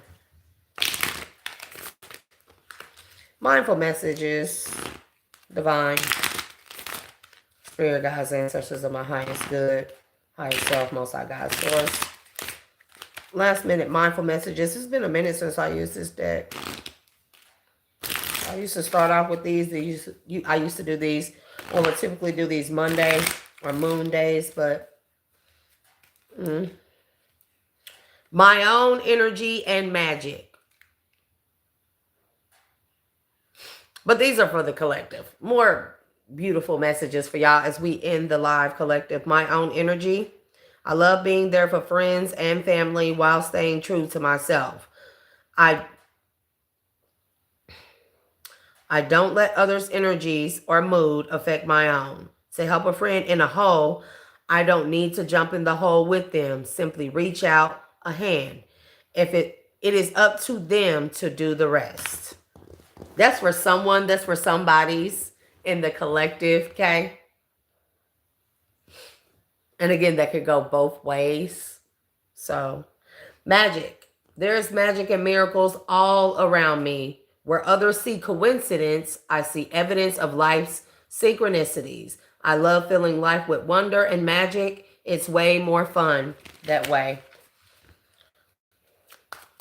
Mindful messages, divine, spirit guides, ancestors of my highest good, highest self, most high God source. Last minute mindful messages. It's been a minute since I used this deck. I used to start off with these. I used to do these. I would typically do these Monday or moon days, but my own energy and magic. But these are for the collective. More beautiful messages for y'all as we end the live collective. My own energy. I love being there for friends and family while staying true to myself. I don't let others' energies or mood affect my own. To help a friend in a hole, I don't need to jump in the hole with them. Simply reach out a hand. If it is up to them to do the rest. That's for someone, that's for somebody's in the collective, okay? And again, that could go both ways. So, magic. There's magic and miracles all around me. Where others see coincidence, I see evidence of life's synchronicities. I love filling life with wonder and magic. It's way more fun that way.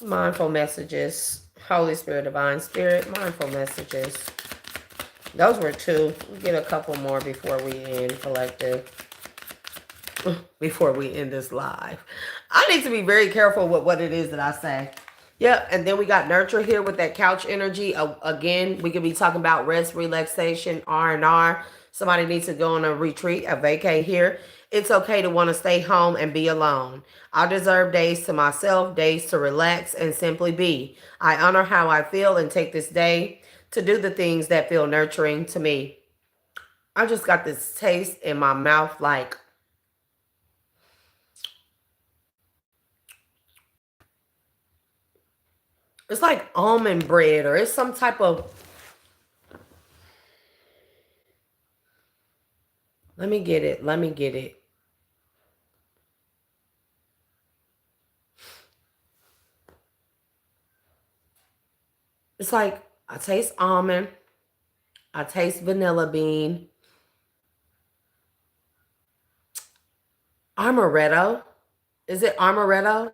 Mindful messages. Holy Spirit, Divine Spirit, mindful messages. Those were 2. We'll get a couple more before we end collective. Before we end this live. I need to be very careful with what it is that I say. Yep, and then we got nurture here with that couch energy. Again, we could be talking about rest, relaxation, R&R. Somebody needs to go on a retreat, a vacay here. It's okay to want to stay home and be alone. I deserve days to myself, days to relax and simply be. I honor how I feel and take this day to do the things that feel nurturing to me. I just got this taste in my mouth like it's like almond bread, or it's some type of, let me get it. It's like I taste almond, I taste vanilla bean, amaretto. Is it amaretto?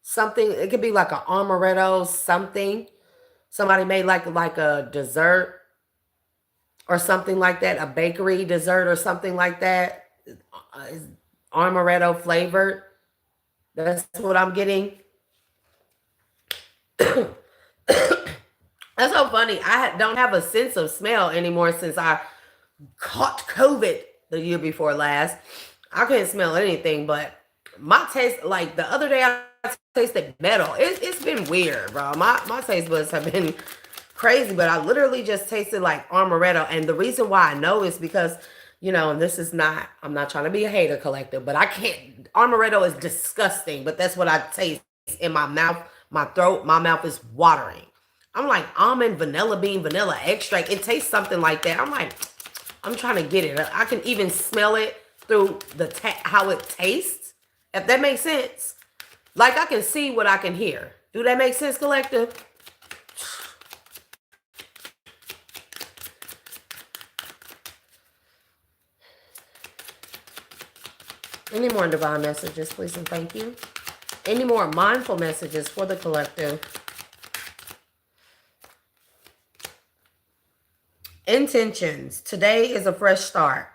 Something. It could be like an amaretto something. Somebody made like a dessert or something like that, a bakery dessert or something like that. It's amaretto flavored. That's what I'm getting. That's so funny. I don't have a sense of smell anymore since I caught COVID the year before last. I couldn't smell anything, but my taste, like the other day, I tasted metal. It's been weird, bro. My taste buds have been crazy, but I literally just tasted like amaretto. And the reason why I know is because, and this is not, I'm not trying to be a hater collective, but I can't, amaretto is disgusting, but that's what I taste in my mouth, my throat. My mouth is watering. I'm like almond, vanilla bean, vanilla extract. It tastes something like that. I'm like, I'm trying to get it. I can even smell it through how it tastes. If that makes sense. Like I can see what I can hear. Do that make sense, collective? Any more divine messages, please and thank you. Any more mindful messages for the collective? Intentions. Today is a fresh start.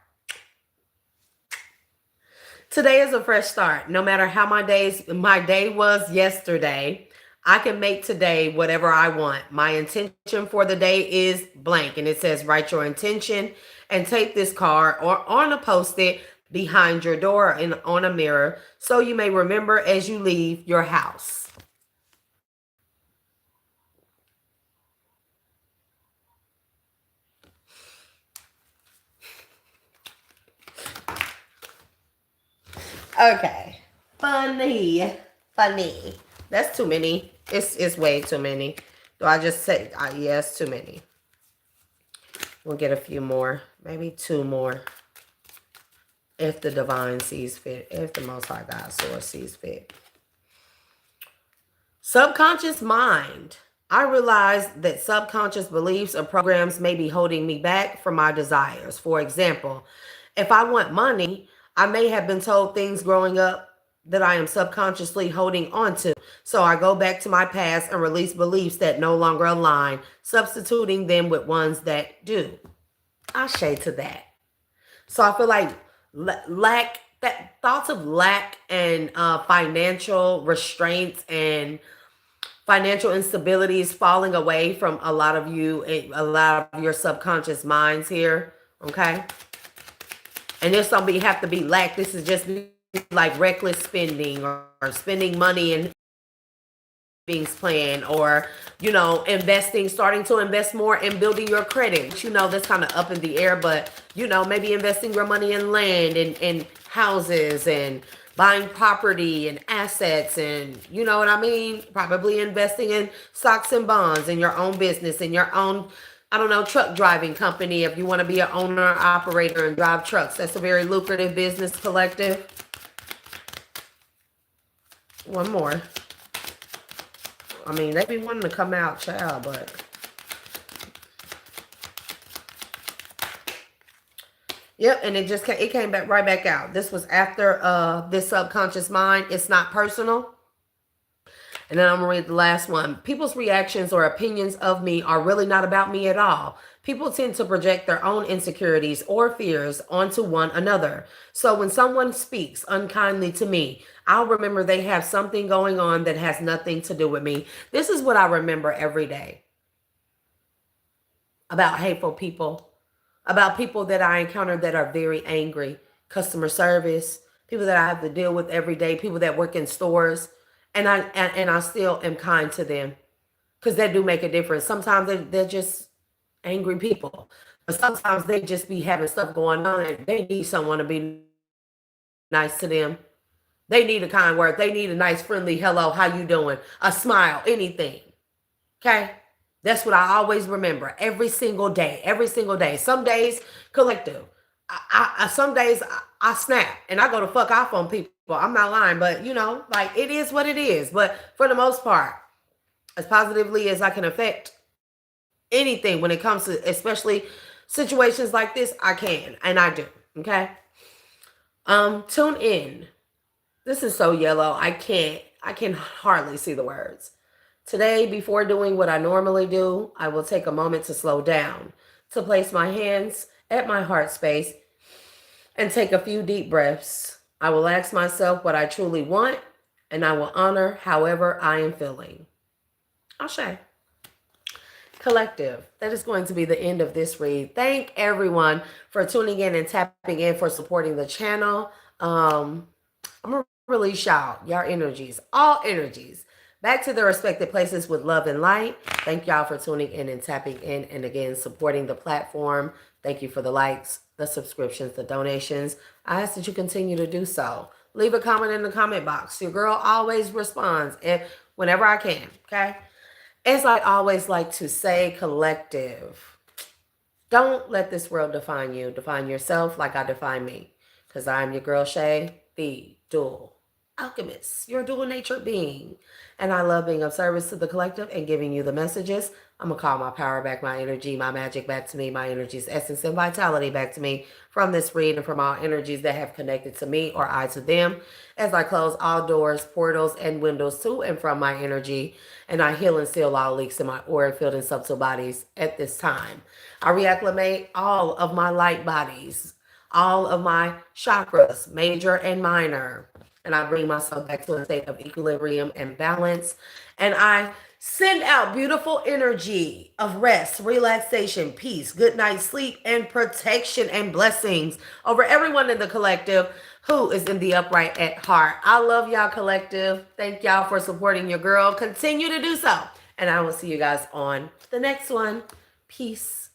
Today is a fresh start. No matter how my day was yesterday, I can make today whatever I want. My intention for the day is blank. And it says, write your intention and tape this card or on a post-it behind your door and on a mirror so you may remember as you leave your house. Okay. Funny. That's too many. It's way too many. Do I just say, yes, too many. We'll get a few more. Maybe two more. If the divine sees fit. If the Most High God Source sees fit. Subconscious mind. I realize that subconscious beliefs or programs may be holding me back from my desires. For example, if I want money, I may have been told things growing up that I am subconsciously holding on to. So I go back to my past and release beliefs that no longer align, substituting them with ones that do. I shade to that. So I feel like thoughts of lack and financial restraints and financial instability is falling away from a lot of you, a lot of your subconscious minds here. Okay. And this don't have to be lack. This is just like reckless spending or spending money in savings plan or, investing, starting to invest more in building your credit. That's kind of up in the air, but, maybe investing your money in land and houses and buying property and assets and, you know what I mean? Probably investing in stocks and bonds in your own business, in your own, truck driving company. If you want to be an owner, operator, and drive trucks, that's a very lucrative business, collective. One more. I mean, they be wanting to come out, child, but. Yep, and it came back right back out. This was after this subconscious mind. It's not personal. And then I'm going to read the last one. People's reactions or opinions of me are really not about me at all. People tend to project their own insecurities or fears onto one another. So when someone speaks unkindly to me, I'll remember they have something going on that has nothing to do with me. This is what I remember every day about hateful people, about people that I encounter that are very angry, customer service, people that I have to deal with every day, people that work in stores. And I still am kind to them because they do make a difference. Sometimes they're just angry people, but sometimes they just be having stuff going on and they need someone to be nice to them. They need a kind word. They need a nice, friendly hello, how you doing? A smile, anything. Okay? That's what I always remember every single day, every single day. Some days, collective. Some days I snap and I go to fuck off on people. I'm not lying, but like it is what it is. But for the most part, as positively as I can affect anything when it comes to especially situations like this, I can and I do. Okay. Tune in. This is so yellow. I can hardly see the words. Today, before doing what I normally do, I will take a moment to slow down, to place my hands at my heart space and take a few deep breaths. I will ask myself what I truly want, and I will honor however I am feeling. Ashe. Collective. That is going to be the end of this read. Thank everyone for tuning in and tapping in for supporting the channel. I'm going to release y'all, your energies, all energies, back to their respective places with love and light. Thank y'all for tuning in and tapping in and again supporting the platform. Thank you for the likes, the subscriptions, the donations. I ask that you continue to do so. Leave a comment in the comment box. Your girl always responds whenever I can, okay? As I always like to say, collective, don't let this world define you. Define yourself like I define me. Because I'm your girl, Shay, the dual alchemist, your dual nature being. And I love being of service to the collective and giving you the messages. I'm going to call my power back, my energy, my magic back to me, my energy's essence and vitality back to me from this read and from all energies that have connected to me or I to them as I close all doors, portals, and windows to and from my energy. And I heal and seal all leaks in my aura field and subtle bodies at this time. I reacclimate all of my light bodies, all of my chakras, major and minor. And I bring myself back to a state of equilibrium and balance. And I send out beautiful energy of rest, relaxation, peace, good night's sleep, and protection and blessings over everyone in the collective who is in the upright at heart. I love y'all, collective. Thank y'all for supporting your girl. Continue to do so. And I will see you guys on the next one. Peace.